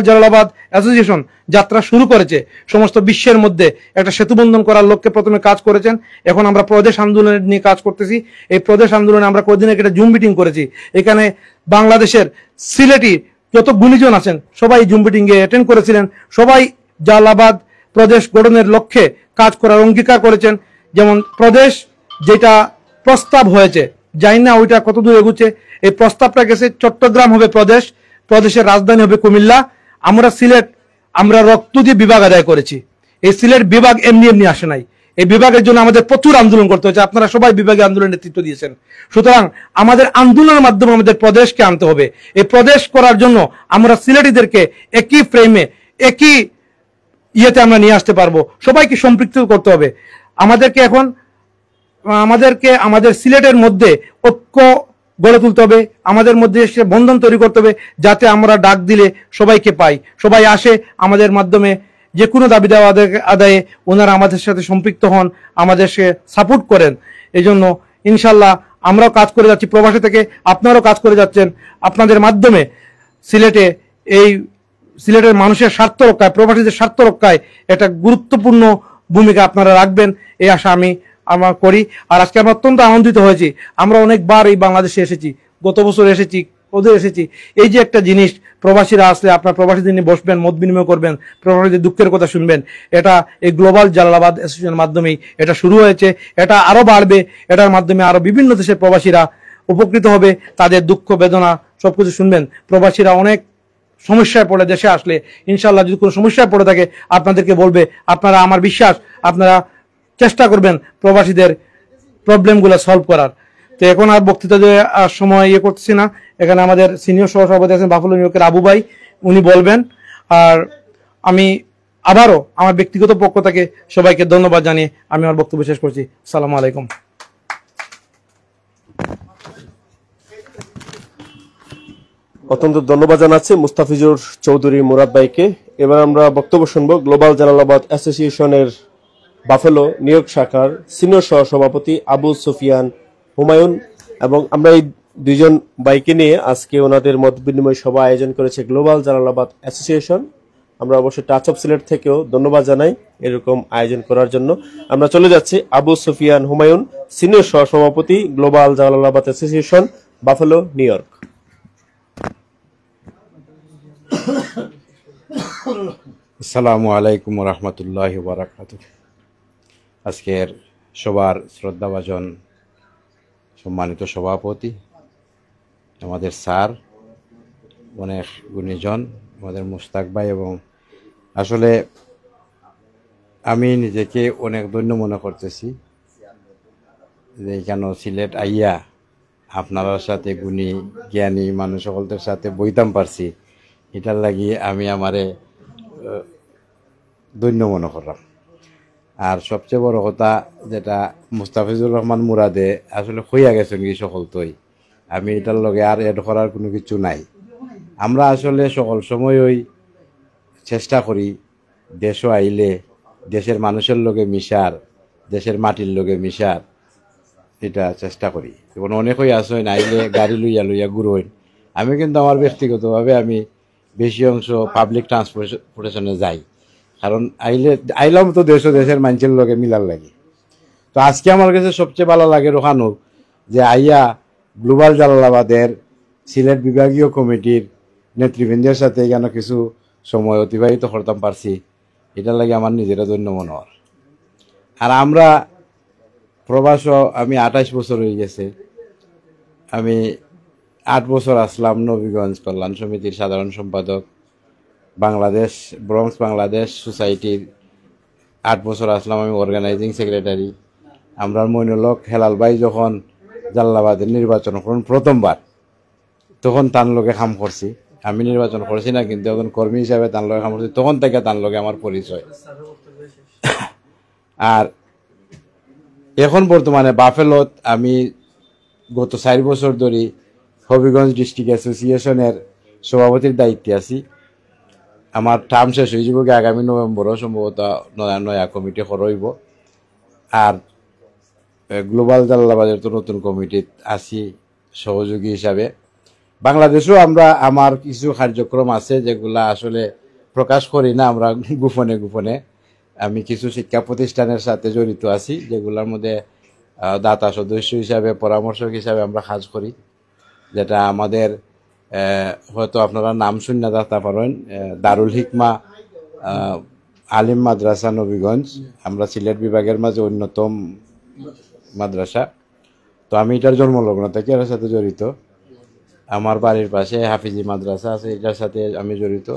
জালালাবাদ অ্যাসোসিয়েশন যাত্রা শুরু করেছে, সমস্ত বিশ্বের মধ্যে একটা সেতুবন্ধন করার লক্ষ্যে প্রথমে কাজ করেছেন। এখন আমরা প্রদেশ আন্দোলনের নিয়ে কাজ করতেছি। এই প্রদেশ আন্দোলনে আমরা কয়েকদিন আগে একটা জুম মিটিং করেছি। এখানে বাংলাদেশের সিলেটি যত গুণীজন আছেন সবাই জুম মিটিংয়ে অ্যাটেন্ড করেছিলেন। সবাই জালালাবাদ প্রদেশ গঠনের লক্ষ্যে কাজ করার অঙ্গীকার করেছেন। যেমন প্রদেশ যেটা প্রস্তাব হয়েছে, জানি না ওইটা কতদূর এগুচ্ছে, এই প্রস্তাবটা গেছে চট্টগ্রাম হবে প্রদেশ, প্রদেশের রাজধানী হবে কুমিল্লা। আমরা সিলেট, আমরা রক্ত দিয়ে বিভাগ আদায় করেছি। এই সিলেট বিভাগ এমনি এমনি আসে নাই, এই বিভাগের জন্য আমাদের প্রচুর আন্দোলন করতে হয়েছে। আপনারা সবাই বিভাগে আন্দোলনের নেতৃত্ব দিয়েছেন। সুতরাং আমাদের আন্দোলনের মাধ্যমে আমাদের প্রদেশকে আনতে হবে। এই প্রদেশ করার জন্য আমরা সিলেটিদেরকে একই ফ্রেমে, একই ইয়েতে আমরা নিয়ে আসতে পারবো, সবাইকে সম্পৃক্ত করতে হবে। আমাদেরকে আমাদের সিলেটের মধ্যে ঐক্য গড়ে তুলতে হবে, আমাদের মধ্যে সে বন্ধন তৈরি করতে হবে, যাতে আমরা ডাক দিলে সবাইকে পাই, সবাই আসে, আমাদের মাধ্যমে যে কোনো দাবি দেওয়া আদায়ে ওনারা আমাদের সাথে সম্পৃক্ত হন, আমাদেরকে সাপোর্ট করেন। এই জন্য ইনশাল্লাহ আমরাও কাজ করে যাচ্ছি, প্রবাসী থেকে আপনারাও কাজ করে যাচ্ছেন। আপনাদের মাধ্যমে সিলেটের মানুষের স্বার্থ রক্ষায়, প্রবাসীদের স্বার্থ রক্ষায় একটা গুরুত্বপূর্ণ ভূমিকা আপনারা রাখবেন, এই আশা আমরা করি। আর আজকে আমরা অত্যন্ত আনন্দিত হয়েছি। আমরা অনেকবার এই বাংলাদেশে এসেছি, গত বছর এসেছি, ওদের এসেছি। এই যে একটা জিনিস, প্রবাসীরা আসলে আপনার প্রবাসীদের নিয়ে বসবেন, মত বিনিময় করবেন, প্রবাসীদের দুঃখের কথা শুনবেন, এটা এই গ্লোবাল জালালাবাদ অ্যাসোসিয়েশনের মাধ্যমেই এটা শুরু হয়েছে। এটা আরো বাড়বে, এটার মাধ্যমে আরো বিভিন্ন দেশের প্রবাসীরা উপকৃত হবে, তাদের দুঃখ বেদনা সবকিছু শুনবেন। প্রবাসীরা অনেক সমস্যায় পড়ে দেশে আসলে ইনশাল্লাহ যদি কোনো সমস্যায় পড়ে থাকে আপনাদেরকে বলবে, আপনারা, আমার বিশ্বাস আপনারা চেষ্টা করবেন প্রবাসীদের প্রবলেমগুলো সলভ করার। তো এখন আর বক্তৃতা সময় করতেছি না, এখানে আমাদের সিনিয়র সহসভাপতি আছেন বাফুল নিয়োগের আবু ভাই, উনি বলবেন। আর আমি আবারও আমার ব্যক্তিগত পক্ষ থেকে সবাইকে ধন্যবাদ জানিয়ে আমি আমার বক্তব্য শেষ করছি। আসসালামু আলাইকুম। অত্যন্ত ধন্যবাদ জানাচ্ছি মুস্তাফিজুর চৌধুরী মুরাদ ভাইকে। এবার আমরা বক্তব্য শুনবো গ্লোবাল জালালাবাদ অ্যাসোসিয়েশনের বাফেলো নিউ ইয়র্ক শাখার সিনিয়র সহসভাপতি আবু সুফিয়ান হুমায়ুন, এবং আমরা এই দুইজন ভাইকে নিয়ে আজকে ওনাদের মত বিনিময় সভা আয়োজন করেছে গ্লোবাল জালালাবাদ অ্যাসোসিয়েশন। আমরা অবশ্যই টাচ অফ সিলেট থেকেও ধন্যবাদ জানাই এরকম আয়োজন করার জন্য। আমরা চলে যাচ্ছি আবু সুফিয়ান হুমায়ুন, সিনিয়র সহসভাপতি global Jalalabad association, buffalo new York. আসসালামু আলাইকুম রহমতুল্লাহি ওয়া বারাকাতুহু। আজকের সবার শ্রদ্ধাভাজন সম্মানিত সভাপতি, আমাদের স্যার, অনেক গুণীজন, আমাদের মুস্তাক ভাই, এবং আসলে আমি নিজেকে অনেক ধন্য মনে করতেছি যে কেন সিলেট আইয়া আপনার সাথে গুণী জ্ঞানী মানুষ সকলদের সাথে বইতাম পারছি, এটার লাগি আমি আমারে ধন্য মনে করলাম। আর সবচেয়ে বড় কথা যেটা মুস্তাফিজুর রহমান মুরাদে আসলে হইয়া গেছেন কি সকল তৈ, আমি এটার লগে আর এড করার কোনো কিছু নাই। আমরা আসলে সকল সময় ওই চেষ্টা করি দেশও আইলে দেশের মানুষের লগে মিশার, দেশের মাটির লগে মিশার, এটা চেষ্টা করি। এখন অনেকই আসেন আইলে গাড়ি লইয়া লইয়া ঘুরোইন, আমি কিন্তু আমার ব্যক্তিগতভাবে আমি বেশি অংশ পাবলিক ট্রান্সপোর্টেশনে যাই, কারণ আইলাম তো দেশের মানুষের লগে মিলার লাগে। তো আজকে আমার কাছে সবচেয়ে ভালো লাগে রোহানুর যে আইয়া গ্লোবাল জালালাবাদের সিলেট বিভাগীয় কমিটির নেতৃবৃন্দের সাথে এখানে কিছু সময় অতিবাহিত করতাম পারছি, এটার লাগে আমার নিজেরা ধন্য মনে হয়। আর আমরা প্রবাস, আমি 28 বছর হয়ে গেছে, আমি 8 বছর আসলাম নবীগঞ্জ কল্যাণ সমিতির সাধারণ সম্পাদক, বাংলাদেশ ব্রঙ্কস বাংলাদেশ সোসাইটির 8 বছর আসলাম আমি অর্গানাইজিং সেক্রেটারি। আমরা মইনুলক হেলাল ভাই যখন জালালাবাদের নির্বাচন করেন প্রথমবার, তখন তার লগে কাম করছি। আমি নির্বাচন করছি না, কিন্তু এখন কর্মী হিসাবে তার লগে কাম করছি, তখন থেকে তার লগে আমার পরিচয়। আর এখন বর্তমানে বাফেলোত আমি গত 4 বছর ধরে হবিগঞ্জ ডিস্ট্রিক্ট অ্যাসোসিয়েশনের সভাপতির দায়িত্বে আছি। আমার টার্ম শেষ হয়ে যাব আগামী নভেম্বরও সম্ভবত নয়া কমিটি হইব। আর গ্লোবাল জালালাবাদের তো নতুন কমিটি আছি সহযোগী হিসাবে। বাংলাদেশেও আমার কিছু কার্যক্রম আছে যেগুলা আসলে প্রকাশ করি না, আমরা গোপনে গোপনে। আমি কিছু শিক্ষা প্রতিষ্ঠানের সাথে জড়িত আছি, যেগুলোর মধ্যে দাতা সদস্য হিসাবে, পরামর্শক হিসাবে আমরা কাজ করি, যেটা আমাদের হয়তো আপনারা নাম শুনে দাতা পারেন, দারুল হিকমা আলিম মাদ্রাসা নবীগঞ্জ, আমরা সিলেট বিভাগের মাঝে অন্যতম মাদ্রাসা। তো আমি এটার জন্মলগ্ন থেকে এর সাথে জড়িত। আমার বাড়ির পাশে হাফিজি মাদ্রাসা আছে, এটার সাথে আমি জড়িত।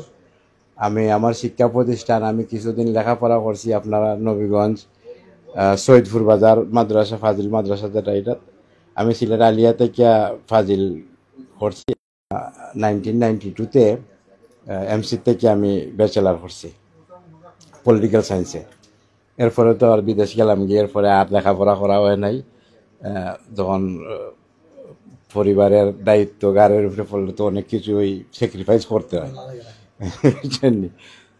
আমি আমার শিক্ষা প্রতিষ্ঠান, আমি কিছুদিন লেখাপড়া করছি আপনারা নবীগঞ্জ সৈয়দপুর বাজার মাদ্রাসা, ফাজিল মাদ্রাসা যেটা, এটা আমি সিলেট আলিয়া থেকে ফাজিল করছি। 1992-তে এমসি থেকে আমি ব্যাচেলার করছি পলিটিক্যাল সায়েন্সে। এরপরে তো আর বিদেশ গেলাম গিয়ে, এরপরে আর লেখাপড়া করা হয় নাই। যখন পরিবারের দায়িত্ব গাড়ির উপরে পড়লে তো অনেক কিছুই স্যাক্রিফাইস করতে হয়।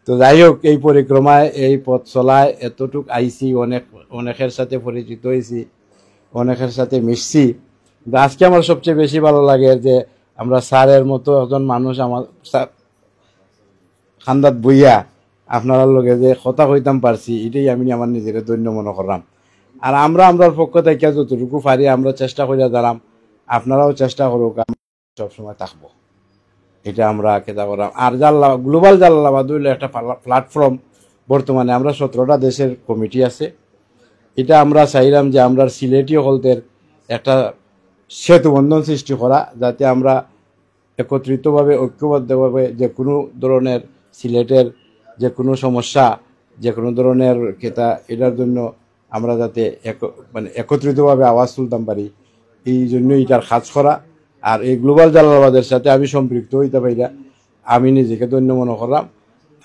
তো যাই হোক, এই পরিক্রমায়, এই পথ চলায় এতটুক আইছি, অনেকের সাথে পরিচিত হয়েছি, অনেকের সাথে মিশছি। আজকে আমার সবচেয়ে বেশি ভালো লাগে যে আমরা স্যারের মতো একজন মানুষ, আমার খান্দাত বইয়া আপনারা লগে যে কথা কইতাম পারছি, এটাই আমি আমার নিজের ধন্য মনে করলাম। আর আমরার পক্ষ থেকে যতটুকু পারি আমরা চেষ্টা করে দাঁড়াম, আপনারাও চেষ্টা করুক, সবসময় থাকবো, এটা আমরা কেদা করলাম। আর গ্লোবাল জালালাবাদ হইল একটা প্ল্যাটফর্ম। বর্তমানে আমরা 17টা দেশের কমিটি আছে। এটা আমরা চাইলাম যে আমরা সিলেটি হলদের একটা সেতু বন্ধন সৃষ্টি করা, যাতে আমরা একত্রিতভাবে, ঐক্যবদ্ধভাবে যে কোনো ধরনের সিলেটের যে কোনো সমস্যা, যে কোনো ধরনের কেতা, এটার জন্য আমরা যাতে একত্রিতভাবে আওয়াজ তুলতাম পারি, এই জন্য এটার কাজ করা। আর এই গ্লোবাল জালালাবাদের সাথে আমি সম্পৃক্ত হইতে পারি, আমি নিজেকে ধন্য মনে করলাম।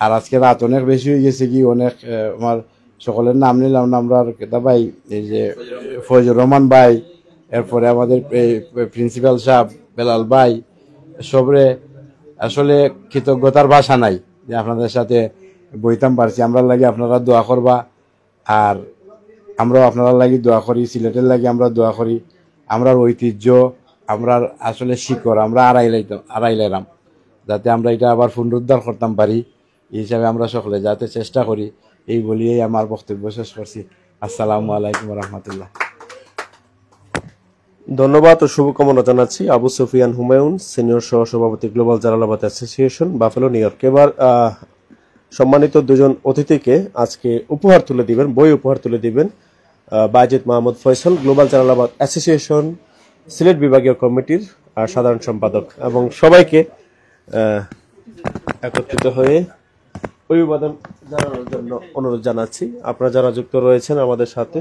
আর আজকে রাত অনেক বেশি হয়ে গেছে, কি অনেক আমার সকলের নাম নিলাম না, আমরা কেতা ভাই, এই যে ফজলুর রহমান ভাই, এরপরে আমাদের প্রিন্সিপাল সাহেব বেলাল ভাই, সবরে আসলে কৃতজ্ঞতার ভাষা নাই যে আপনাদের সাথে বইতাম পারছি। আমরা লাগে আপনারা দোয়া করবা, আর আমরাও আপনারা লাগি দোয়া করি, সিলেটের লাগে আমরা দোয়া করি। আমরার ঐতিহ্য, আমরা আসলে শিকড় আমরা আড়াইলাম, যাতে আমরা এটা আবার পুনরুদ্ধার করতাম পারি, এই হিসাবে আমরা সকলে যাতে চেষ্টা করি, এই বলিয়েই আমার বক্তব্য শেষ করছি। আসসালামু আলাইকুম রহমতুল্লাহ। ধন্যবাদ ও শুভকামনা জানাচ্ছি আবু সুফিয়ান হুমায়ুন, সিনিয়র সহসভাপতি global Jalalabad association, buffalo, new York. এবার সম্মানিত দুজন অতিথিকে আজকে উপহার তুলে দিবেন, বই উপহার তুলে দিবেন বাজিদ মাহমুদ ফয়সাল, গ্লোবাল জালালাবাদ অ্যাসোসিয়েশন সিলেট বিভাগীয় কমিটির সাধারণ সম্পাদক, এবং সবাইকে একত্রিত হয়ে অভিবাদন জানানোর জন্য অনুরোধ জানাচ্ছি। আপনারা যারা যুক্ত রয়েছেন আমাদের সাথে,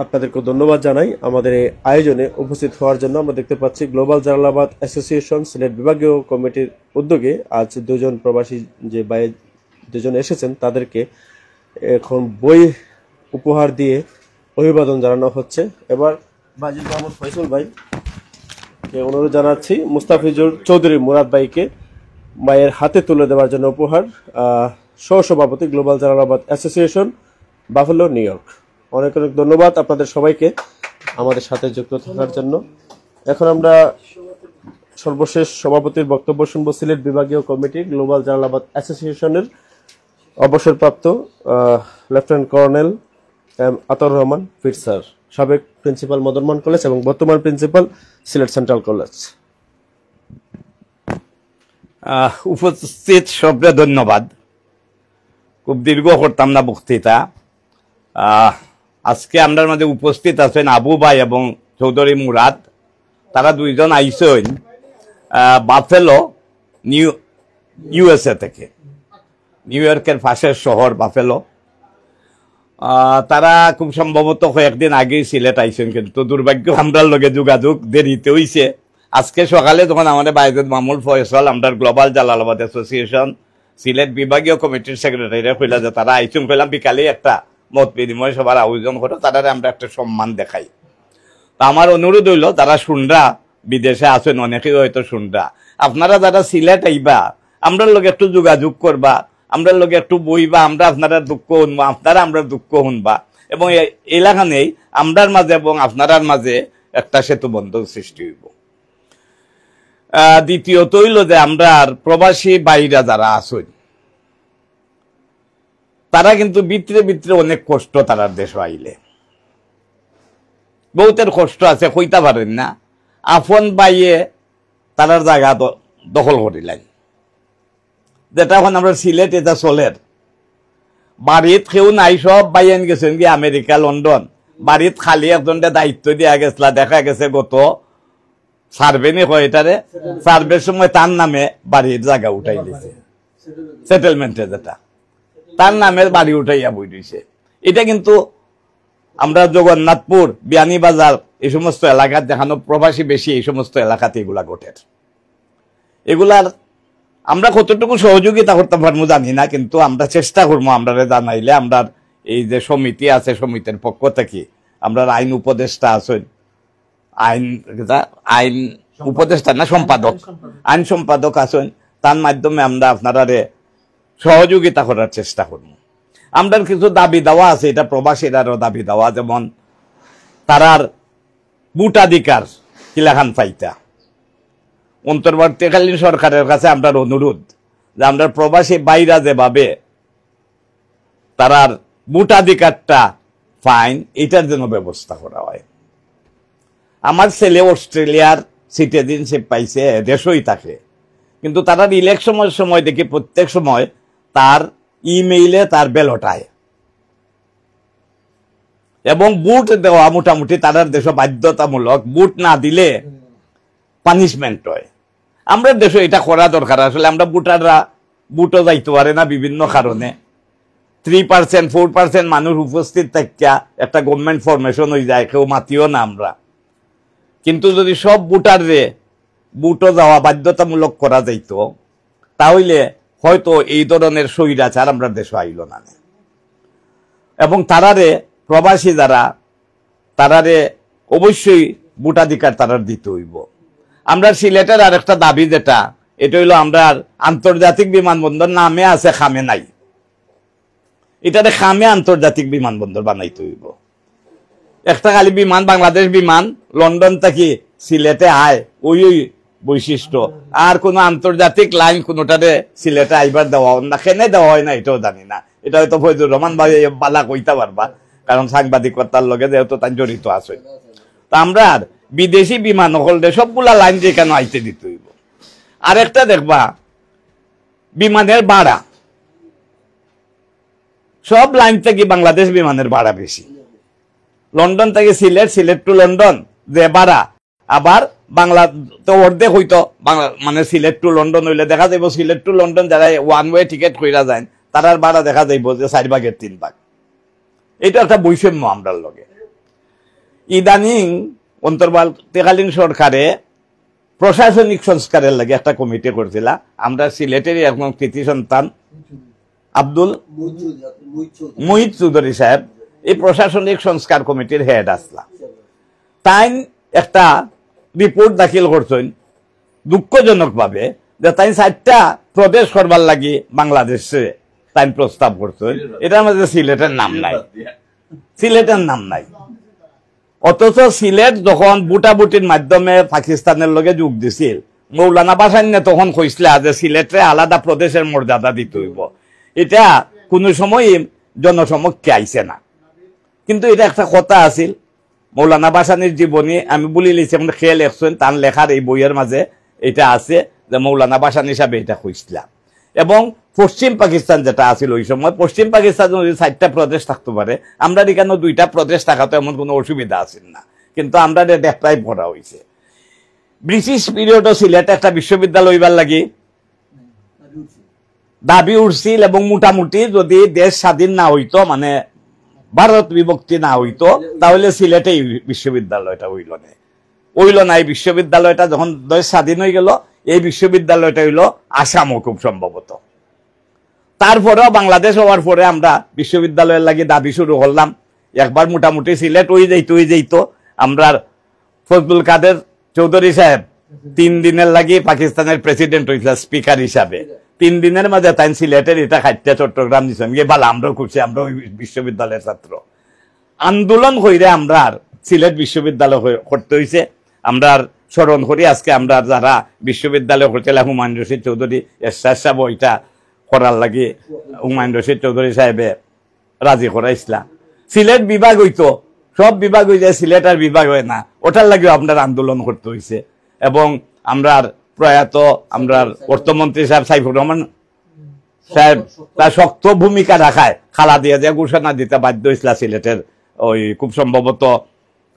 আপনাদেরকে ধন্যবাদ জানাই আমাদের এই আয়োজনে উপস্থিত হওয়ার জন্য। আমরা দেখতে পাচ্ছি গ্লোবাল জালালাবাদ অ্যাসোসিয়েশন সিলেট বিভাগীয় কমিটির উদ্যোগে আজ দুজন প্রবাসী যে ভাই দুজন এসেছেন, তাদেরকে এখন বই উপহার দিয়ে অভিবাদন জানানো হচ্ছে। এবার বাজিদ মাহমুদ ফয়সাল ভাইকে অনুরোধ জানাচ্ছি মুস্তাফিজুর চৌধুরী মুরাদ ভাইকে ভাইয়ের হাতে তুলে দেওয়ার জন্য উপহার, সহসভাপতি global Jalalabad association, buffalo, new York. অনেক অনেক ধন্যবাদ আপনাদের সবাইকে আমাদের সাথে যুক্ত থাকার জন্য। এখন আমরা সর্বশেষ সভাপতির বক্তব্য শুনবো সিলেট বিভাগীয় কমিটি গ্লোবাল জালালাবাদ অ্যাসোসিয়েশনের অবসরপ্রাপ্ত লেফটেন্যান্ট কর্নেল আতাউর রহমান ফির স্যার, সাবেক প্রিন্সিপাল মদন মোহন কলেজ এবং বর্তমান প্রিন্সিপাল সিলেট সেন্ট্রাল কলেজ। উপস্থিত সবরে ধন্যবাদ। খুব দীর্ঘ করতাম না বক্তৃতা। আজকে আমাদের মাঝে উপস্থিত আছেন আবু ভাই এবং চৌধুরী মুরাদ। তারা দুইজন আইসেন বাফেলো ইউএসএ থেকে, নিউ ইয়র্কের পাশের শহর বাফেলো। তারা খুব সম্ভবত কয়েকদিন আগেই সিলেট আইসেন, কিন্তু দুর্ভাগ্য আমরার লগে যোগাযোগ দেরিতে হইছে। আজকে সকালে যখন আমাদের বাইজুদ মামুল ফয়সল আমরা গ্লোবাল জালালাবাদ অ্যাসোসিয়েশন সিলেট বিভাগীয় কমিটির সেক্রেটারিরা কইলা যে তারা আইসুন, কইলাম বিকালে একটা মত বিনিময় সবার আয়োজন করো, তারা আমরা একটা সম্মান দেখাই। তা আমার অনুরোধ হইল, তারা শুনরা বিদেশে আছেন, অনেকেই হয়তো শুনরা, আপনারা যারা সিলেট আইবা আমরার লগে একটু যোগাযোগ করবা, আমরার লগে একটু বইবা, আমরা আপনারা দুঃখ শুনবা, আপনারা আমরা দুঃখ শুনবা, এবং এলাকা নেই আমরার মাঝে এবং আপনার মাঝে একটা সেতু বন্ধন সৃষ্টি হইব। দ্বিতীয়ত হইল যে আমরা প্রবাসী বাইরা যারা আছেন তারা কিন্তু ভিতরে ভিতরে অনেক কষ্ট, তারার দেশ আইলে বহুতের কষ্ট আছে, কইতা পারেন না। আপন বাইয়ে তারার জায়গা দখল করিলেন, যেটা এখন আমরা সিলেট এটা চলের। বাড়িত কেউ নাই, সব বাইয়েন গেছেন কি আমেরিকা লন্ডন। বাড়িত খালি একজনকে দায়িত্ব দিয়া গেছিল, দেখা গেছে গত সার্ভে নি হয় এটারে, সার্ভের সময় তার নামে বাড়ির জায়গা উঠাই দিছে, সেটেলমেন্টে যেটা তার নামে বাড়ি উঠাইয়া বই দিছে। এটা কিন্তু আমরা জগন্নাথপুর, বিয়ানীবাজার এই সমস্ত এলাকার দেখানো প্রবাসী বেশি, এই সমস্ত এলাকাতে এগুলা ঘটে। এগুলার আমরা কতটুকু সহযোগিতা করতে পারবো জানি না, কিন্তু আমরা চেষ্টা করবো আমরা জানাইলে। আমরা এই যে সমিতি আছে, সমিতির পক্ষ থেকে আমরা আইন উপদেষ্টা আছেন, আইন উপদেষ্টা না সম্পাদক, আইন সম্পাদক আছেন, তার মাধ্যমে আমরা আপনারা সহযোগিতা করার চেষ্টা করবো। আমরা কিছু দাবি দেওয়া আছে, এটা প্রবাসীরারও দাবি দেওয়া, যেমন তারার ভোটাধিকার কিলাখান পাইতা। অন্তর্বর্তীকালীন সরকারের কাছে আমরা অনুরোধ যে আমরা প্রবাসী বাইরা যেভাবে তারার ভোটাধিকারটা ফাইন, এটার জন্য ব্যবস্থা করা হয়। আমার ছেলে অস্ট্রেলিয়ার সিটিজেনশিপ পাইছে, দেশই থাকে, কিন্তু তারা ইলেকশনের সময় দেখি প্রত্যেক সময় তার ইমেইলে তার ব্যালট এবং বুট দেওয়া মোটামুটি তার দেশে বাধ্যতামূলক, বুট না দিলে পানিশমেন্ট হয়। আমরা দেশে এটা করা দরকার। আসলে আমরা বুটাররা বুটও যাইতে পারে না বিভিন্ন কারণে। 3% 4% মানুষ উপস্থিত থাকিয়া একটা গভর্নমেন্ট ফরমেশন হয়ে যায়, কেউ মাতিও না আমরা। কিন্তু যদি সব বুটাররে বুটও যাওয়া বাধ্যতামূলক করা যাইত, তাহলে হয়তো এই ধরনের স্বৈরাচার আমরা দেশে আইল না। এবং তারারে প্রবাসী যারা, তারারে অবশ্যই ভোটাধিকার তারার দিতে হইব। আমরা সিলেটের আর একটা দাবি যেটা, এটা হইল আমরা আন্তর্জাতিক বিমানবন্দর নামে আছে, খামে নাই। এটারে খামে আন্তর্জাতিক বিমানবন্দর বানাইতে হইব। একটা খালি বিমান, বাংলাদেশ বিমান লন্ডন থেকে সিলেটে আয়, ওই বৈশিষ্ট্য। আর কোন আন্তর্জাতিক লাইন কোনটারে সিলেটে আইবার দেওয়া না, কেনে দেওয়া হয় না এটাও জানি না। এটা হয়তো ফজলুর রহমান ভাই বালা কইতে পারবা, কারণ সাংবাদিকতার লগে যেহেতু তাই জড়িত আছে। তা আমরা বিদেশি বিমান হলদে সবগুলা লাইন যেখানে আইতে দিতে হইব। আর একটা দেখবা বিমানের ভাড়া, সব লাইন থেকে বাংলাদেশ বিমানের ভাড়া বেশি। লন্ডন থেকে সিলেট, সিলেট টু লন্ডন যে ভাড়া, আবার বাংলা তো অর্ধেক হইতো বাংলা, মানে সিলেট টু লন্ডন হইলে দেখা যাইব সিলেট টু লন্ডন যারা ওয়ান ওয়ে টিকেট কইরা যায় তারার ভাড়া দেখা যাইব যে 4 ভাগের 3 ভাগ। এটা একটা বৈষম্য আমরার লগে। ইদানিং অন্তর্বর্তীকালীন সরকারে প্রশাসনিক সংস্কারের লাগে একটা কমিটি করছিল। আমরা সিলেটের একজন কৃতি সন্তান আব্দুল মুহিত চৌধুরী সাহেব এই প্রশাসনিক সংস্কার কমিটির হেড আসলা। তাই একটা রিপোর্ট দাখিল করছেন দুঃখজনক ভাবে, যে তাই 4টা প্রদেশ করবার লাগি বাংলাদেশে তাই প্রস্তাব করছেন। এটার মধ্যে সিলেটের নাম নাই, সিলেটের নাম নাই। অথচ সিলেট যখন বুটাবুটির মাধ্যমে পাকিস্তানের লগে যোগ দিছিল, মৌলানা ভাসানী তখন কইসলা যে সিলেটে আলাদা প্রদেশের মর্যাদা দিতে হইব, এটা কোনো সময় জনসমক্ষে আইছে না। কিন্তু এটা একটা কথা আছিল মৌলানা ভাসানীর জীবনী, আমি বলি লিছি আপনি খেয়ে লেখছেন, তার লেখার এই বইয়ের মাঝে এটা আছে যে মৌলানা ভাসানী হিসাবে এটা কইসলা। এবং পশ্চিম পাকিস্তান যেটা আছিল ওই সময়, পশ্চিম পাকিস্তান যদি 4টা প্রদেশ থাকতে পারে, আমরা এখানে 2টা প্রদেশ থাকাতে এমন কোনো অসুবিধা আছিল না, কিন্তু আমরা ডেপ্রাইভ করা হয়েছে। ব্রিটিশ পিরিয়ডও সিলেটে একটা বিশ্ববিদ্যালয় হইবার লাগি দাবি উঠছিল, এবং মোটামুটি যদি দেশ স্বাধীন না হইতো, মানে ভারত বিভক্তি না হইতো, তাহলে সিলেটে বিশ্ববিদ্যালয়টা হইল না। এই বিশ্ববিদ্যালয়টা যখন দেশ স্বাধীন হয়ে গেল, এই বিশ্ববিদ্যালয়টা হইল আসামও খুব সম্ভবত। তারপরেও বাংলাদেশ হওয়ার পরে আমরা বিশ্ববিদ্যালয়ের লাগি দাবি শুরু করলাম। একবার মোটামুটি সিলেট হয়ে যাইতো। আমরা ফজলুল কাদের চৌধুরী সাহেব 3 দিনের লাগি পাকিস্তানের প্রেসিডেন্ট হয়েছিল স্পিকার হিসাবে। 3 দিনের মাঝে তাই সিলেটের এটা খাইতে চট্টগ্রাম দিচ্ছেন গিয়ে ভালো, আমরাও খুশি, আমরা ওই বিশ্ববিদ্যালয়ের ছাত্র। আন্দোলন হইলে আমরা সিলেট বিশ্ববিদ্যালয় করতে হয়েছে। আমরা স্মরণ করি আজকে আমরা যারা বিশ্ববিদ্যালয় করতে হুমায়ুন রশিদ চৌধুরী এরশাদ সাহেব ওইটা করার লাগে হুমায়ুন রশিদ চৌধুরী সাহেবে রাজি করাইছিলাম। সিলেট বিভাগ হইতো, সব বিভাগ হয়ে যায়, সিলেট আর বিভাগ হয় না, ওটার লাগে আপনার আন্দোলন করতে হয়েছে। এবং আমরা প্রয়াত আমরা অর্থমন্ত্রী সাহেব সাইফুর রহমান সাহেব তার শক্ত ভূমিকা রাখায় খালা দিয়ে যে ঘোষণা দিতে বাধ্য হয়েছিল সিলেটের ওই খুব সম্ভবত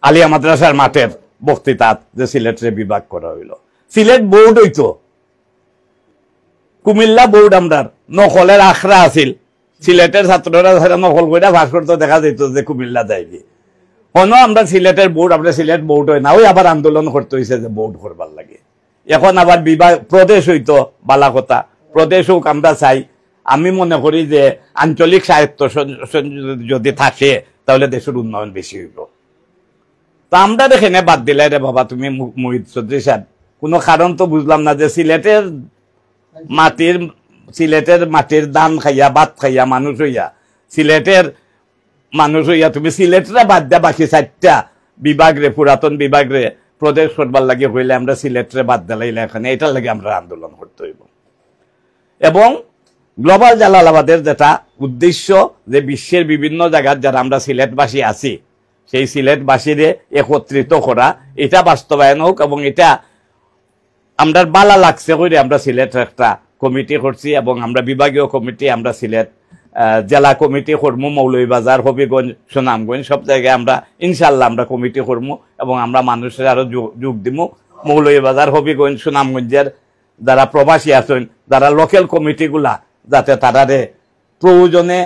আলিয়া মাদ্রাসার মাঠের বক্তৃতা, যে সিলেটের বিভাগ করা হইল। সিলেট বোর্ড হইতো, কুমিল্লা বোর্ড আমরা নকলের আখড়া আছিল, সিলেটের ছাত্ররা নকল করে ভাস করতে দেখা যেত যে কুমিল্লা যাইবি। হনো আমরা সিলেটের বোর্ড, আমরা সিলেট বোর্ড হয় না, ওই আবার আন্দোলন করতে হয়েছে যে বোর্ড করবার লাগে। এখন আবার বিভাগ প্রদেশ হইতো, বালা কথা, প্রদেশ হোক আমরা চাই। আমি মনে করি যে আঞ্চলিক সাহিত্য যদি থাকে তাহলে দেশের উন্নয়ন বেশি হইব। তা আমরা এখানে বাদ দিলে রে বাবা তুমি মোহিত চৌধুরী সাহেব, কোনো কারণ তো বুঝলাম না যে সিলেটের মাটির দান খাইয়া ভাত খাইয়া মানুষ হইয়া, সিলেটের মানুষ হইয়া তুমি সিলেটরা বাদ দেয়া বাকি 4টা বিভাগ রে, পুরাতন বিভাগ রে প্রদেশ করবার লাগে হইলে আমরা সিলেটরে বাদ দিলাইলে এখানে, এটার লাগে আমরা আন্দোলন করতে হইব। এবং গ্লোবাল জালালাবাদের যেটা উদ্দেশ্য যে বিশ্বের বিভিন্ন জায়গার যারা আমরা সিলেটবাসী আছি, সেই সিলেটবাসীরে একত্রিত করা, এটা বাস্তবায়ন হোক। এবং এটা আমরা বালা লাগছে করে আমরা সিলেট একটা কমিটি করছি, এবং আমরা বিভাগীয় কমিটি, আমরা সিলেট জেলা কমিটি করবো, মৌলভীবাজার, হবিগঞ্জ, সুনামগঞ্জ সব জায়গায় আমরা ইনশাল্লাহ আমরা কমিটি করবো, এবং আমরা মানুষের আরো যোগ দিব। মৌলভীবাজার, হবিগঞ্জ, সুনামগঞ্জের যারা প্রবাসী আছেন, যারা লোকাল কমিটিগুলা, যাতে তারারে প্রয়োজনে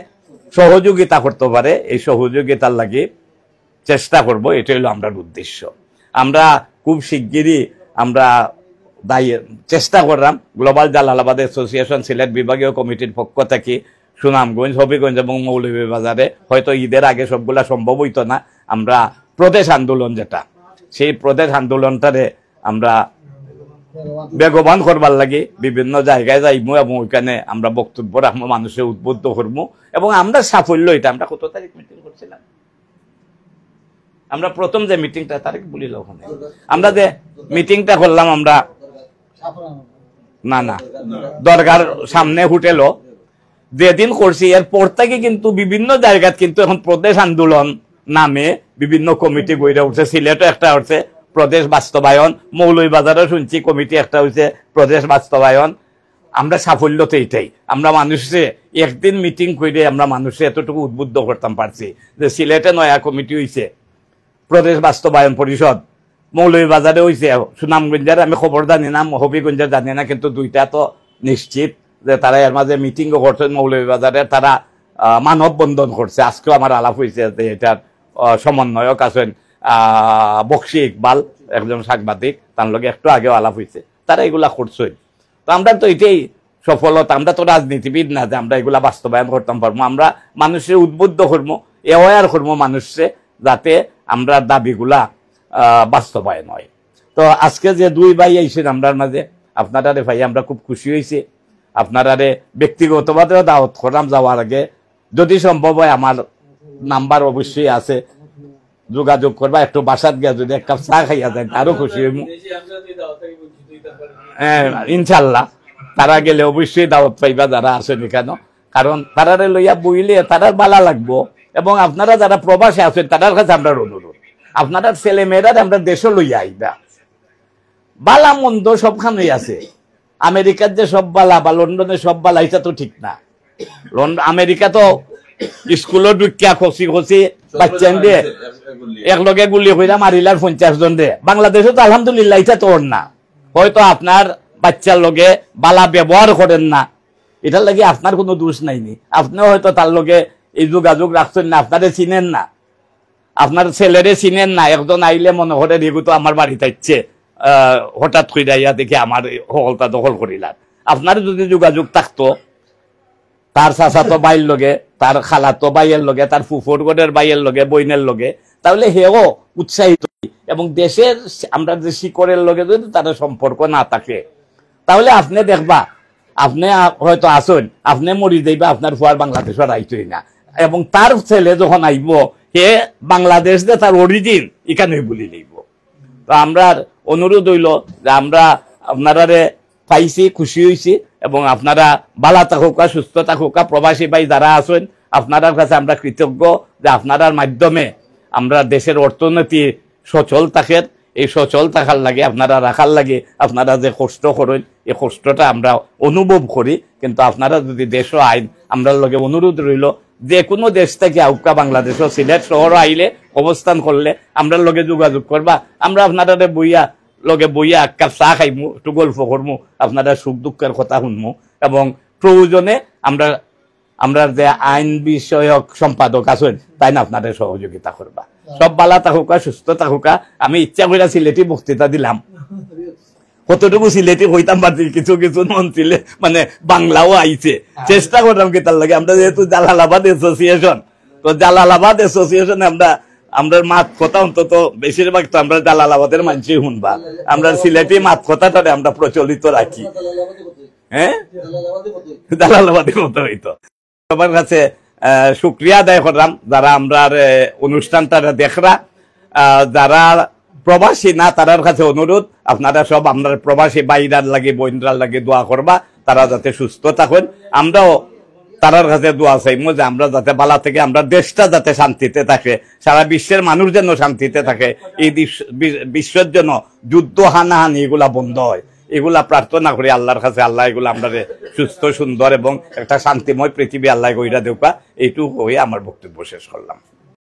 সহযোগিতা করতে পারে, এই সহযোগিতার লাগে চেষ্টা করব, এটা হলো আমরা উদ্দেশ্য। আমরা খুব শিগগিরই আমরা চেষ্টা করলাম গ্লোবাল জালালাবাদ অ্যাসোসিয়েশন সিলেট বিভাগীয় কমিটির পক্ষ থেকে সুনামগঞ্জ, হবিগঞ্জ এবং মৌলভীবাজারে, হয়তো ঈদের আগে সবগুলা সম্ভব হইতো না, আমরা প্রদেশ আন্দোলন যেটা, সেই প্রদেশ আন্দোলনটারে আমরা বেগবান করবার লাগে বিভিন্ন জায়গায় যাইমু, এবং ওইখানে আমরা বক্তব্য রাখবো, মানুষের উদ্বুদ্ধ করবো। এবং আমরা সাফল্য এটা আমরা কত তারিখ মিটিং করছিলাম, আমরা প্রথম যে মিটিংটা তারিখ বলিল ওখানে আমরা যে মিটিংটা করলাম, আমরা না দরগার সামনে হোটেলও যেদিন করছি, এরপর থেকে কিন্তু বিভিন্ন জায়গায় কিন্তু এখন প্রদেশ আন্দোলন নামে বিভিন্ন কমিটি গড়ে উঠছে। সিলেটও একটা হচ্ছে প্রদেশ বাস্তবায়ন, মৌলভীবাজারও শুনছি কমিটি একটা হচ্ছে প্রদেশ বাস্তবায়ন। আমরা সাফল্য তো এটাই, আমরা মানুষে একদিন মিটিং করে আমরা মানুষে এতটুকু উদ্বুদ্ধ করতাম পারছি যে সিলেটে নয়া কমিটি হয়েছে, প্রদেশ বাস্তবায়ন পরিষদ, মৌলভীবাজারে হয়েছে, সুনামগঞ্জের আমি খবর জানি না, হবিগঞ্জের জানি না, কিন্তু 2টা তো নিশ্চিত যে তারা এর মাঝে মিটিংও করছেন। মৌলভীবাজারে তারা মানববন্ধন করছে, আজকেও আমার আলাপ হয়েছে যে এটার সমন্বয়ক আছেন বক্সি ইকবাল, একজন সাংবাদিক, তার লগে একটু আগেও আলাপ হয়েছে, তারা এগুলা করছে। তো আমরা তো এটাই সফলতা, আমরা তো রাজনীতিবিদ না যে আমরা এগুলা বাস্তবায়ন করতাম পারবো। আমরা মানুষের উদ্বুদ্ধ করবো, অ্যাওয়ার করবো মানুষে, যাতে আমরা দাবিগুলা বাস্তবায়ন হয়। তো আজকে যে 2 ভাই আইসেন আমরার মাঝে, আপনারা ভাই আমরা খুব খুশি হয়েছি। আপনারা ব্যক্তিগতভাবেও দাওয়াত করলাম যাওয়ার আগে, যদি সম্ভব হয় আমার নাম্বার অবশ্যই আছে, যোগাযোগ করবা, একটু বাসাত গিয়া যদি এক কাপ চা খাইয়া যায় আরো খুশি হইব। ইনশাল্লাহ তারা গেলে অবশ্যই দাওয়াত পাইবা যারা আছেন এখানে, কারণ তারারে লইয়া বইলে তারার বালা লাগবো। এবং আপনারা যারা প্রবাসে আছেন তাদের কাছে আমরা অনুরোধ, আপনারা ছেলে মেয়েরা আমরা দেশে লইয়া আইবা। বালা মন্দ সবখানেই আছে, আমেরিকার যে সব বালা বা লন্ডনের সব বালা এটা তো ঠিক না। আমেরিকা তো স্কুলের ঢুকিয়া খসি খসি বাচ্চা দিয়ে একলগে গুলি হইরা মারিলার 50 জন দে। বাংলাদেশে তো আলহামদুলিল্লাহ এটা তো না, হয়তো আপনার বাচ্চার লগে বালা ব্যবহার করেন না, এটার লাগে আপনার কোনো দোষ নাইনি। আপনিও হয়তো তার লগে এই যোগাযোগ রাখছেন না, আপনারে চিনেন না, আপনার ছেলেরে চিনেন না। একজন আইলে মনে করে রেগু তো আমার বাড়িতে ইচ্ছে হঠাৎ কইরাইয়া দেখে আমার হলটা দখল করিলাম। আপনার যদি যোগাযোগ থাকতো তার চাচাতো বাইয়ের লগে, তার খালাতো বাইয়ের লগে, তার ফুফুর গড়ের বাইয়ের লগে, বইনের লগে, তাহলে হেও উৎসাহিত। এবং দেশের আমরা যে শিকড়ের লগে যদি তার সম্পর্ক না থাকে তাহলে আপনি দেখবা আপনি হয়তো আসুন, আপনি মরি যাইবা, আপনার ফুয়ার বাংলাদেশের আইতই না। এবং তার ছেলে যখন আইব হে বাংলাদেশ যে তার অরিজিন এখানে বলি লইব। তো আমরা অনুরোধ হইল যে আমরা আপনারা পাইছি, খুশি হয়েছি, এবং আপনারা বালা থাকুকা, সুস্থ থাকুকা। প্রবাসী ভাই যারা আছেন আপনার কাছে আমরা কৃতজ্ঞ যে আপনার মাধ্যমে আমরা দেশের অর্থনীতি সচল থাকেন। এই সচল থাকার লাগে আপনারা রাখার লাগে আপনারা যে কষ্ট করেন এই কষ্টটা আমরা অনুভব করি। কিন্তু আপনারা যদি দেশ আইন আমরা লগে অনুরোধ রইল যে কোনো দেশ থেকে আউকা বাংলাদেশ সিলেট শহর আইলে অবস্থান করলে আমরা লগে যোগাযোগ করবা। আমরা আপনারা বইয়া লগে বইয়া এক কাপ চা খাইমু, একটু গল্প করমু, আপনারা সুখ দুঃখের কথা শুনমু, এবং প্রয়োজনে আমরা যে আইন বিষয়ক সম্পাদক আছেন তাই না আপনাদের সহযোগিতা করবা। সব বালা থাকুকা, সুস্থ থাকুকা। আমি ইচ্ছা করে সিলেটি বক্তৃতা দিলাম, কতটুকু সিলেটি হইতাম পারছি, কিছু কিছু মন ছিলে মানে বাংলাও আইছে, চেষ্টা করলাম কি তার লাগে। আমরা যেহেতু জালালাবাদ অ্যাসোসিয়েশন, তো জালালাবাদ অ্যাসোসিয়েশনে আমরা মাত কথা অন্তত বেশিরভাগ তো আমরা জালালাবাদের মানুষই শুনবা, আমরা সিলেটি মাত কথাটা আমরা প্রচলিত রাখি। হ্যাঁ, জালালাবাদে কথা হইতো। সবার কাছে শুক্রিয়া আদায় করলাম যারা আমরা অনুষ্ঠানটা দেখরা। যারা প্রবাসী না তারার কাছে অনুরোধ আপনারা সব আমরা প্রবাসী বাইরার লাগে, বোনরার লাগে দোয়া করবা, তারা যাতে সুস্থ থাকেন। আমরাও তারার কাছে দোয়া চাইমু যে আমরা যাতে বালা থেকে আমরা দেশটা যাতে শান্তিতে থাকে, সারা বিশ্বের মানুষ যেন শান্তিতে থাকে, এই বিশ্বের জন্য যুদ্ধ হানাহানি এগুলা বন্ধ হয়, এগুলা প্রার্থনা করি আল্লাহর কাছে। আল্লাহ এগুলো আমরা সুস্থ সুন্দর এবং একটা শান্তিময় পৃথিবী আল্লাহ কইরা দেউকা। এইটুকু হয়ে আমার বক্তব্য শেষ করলাম।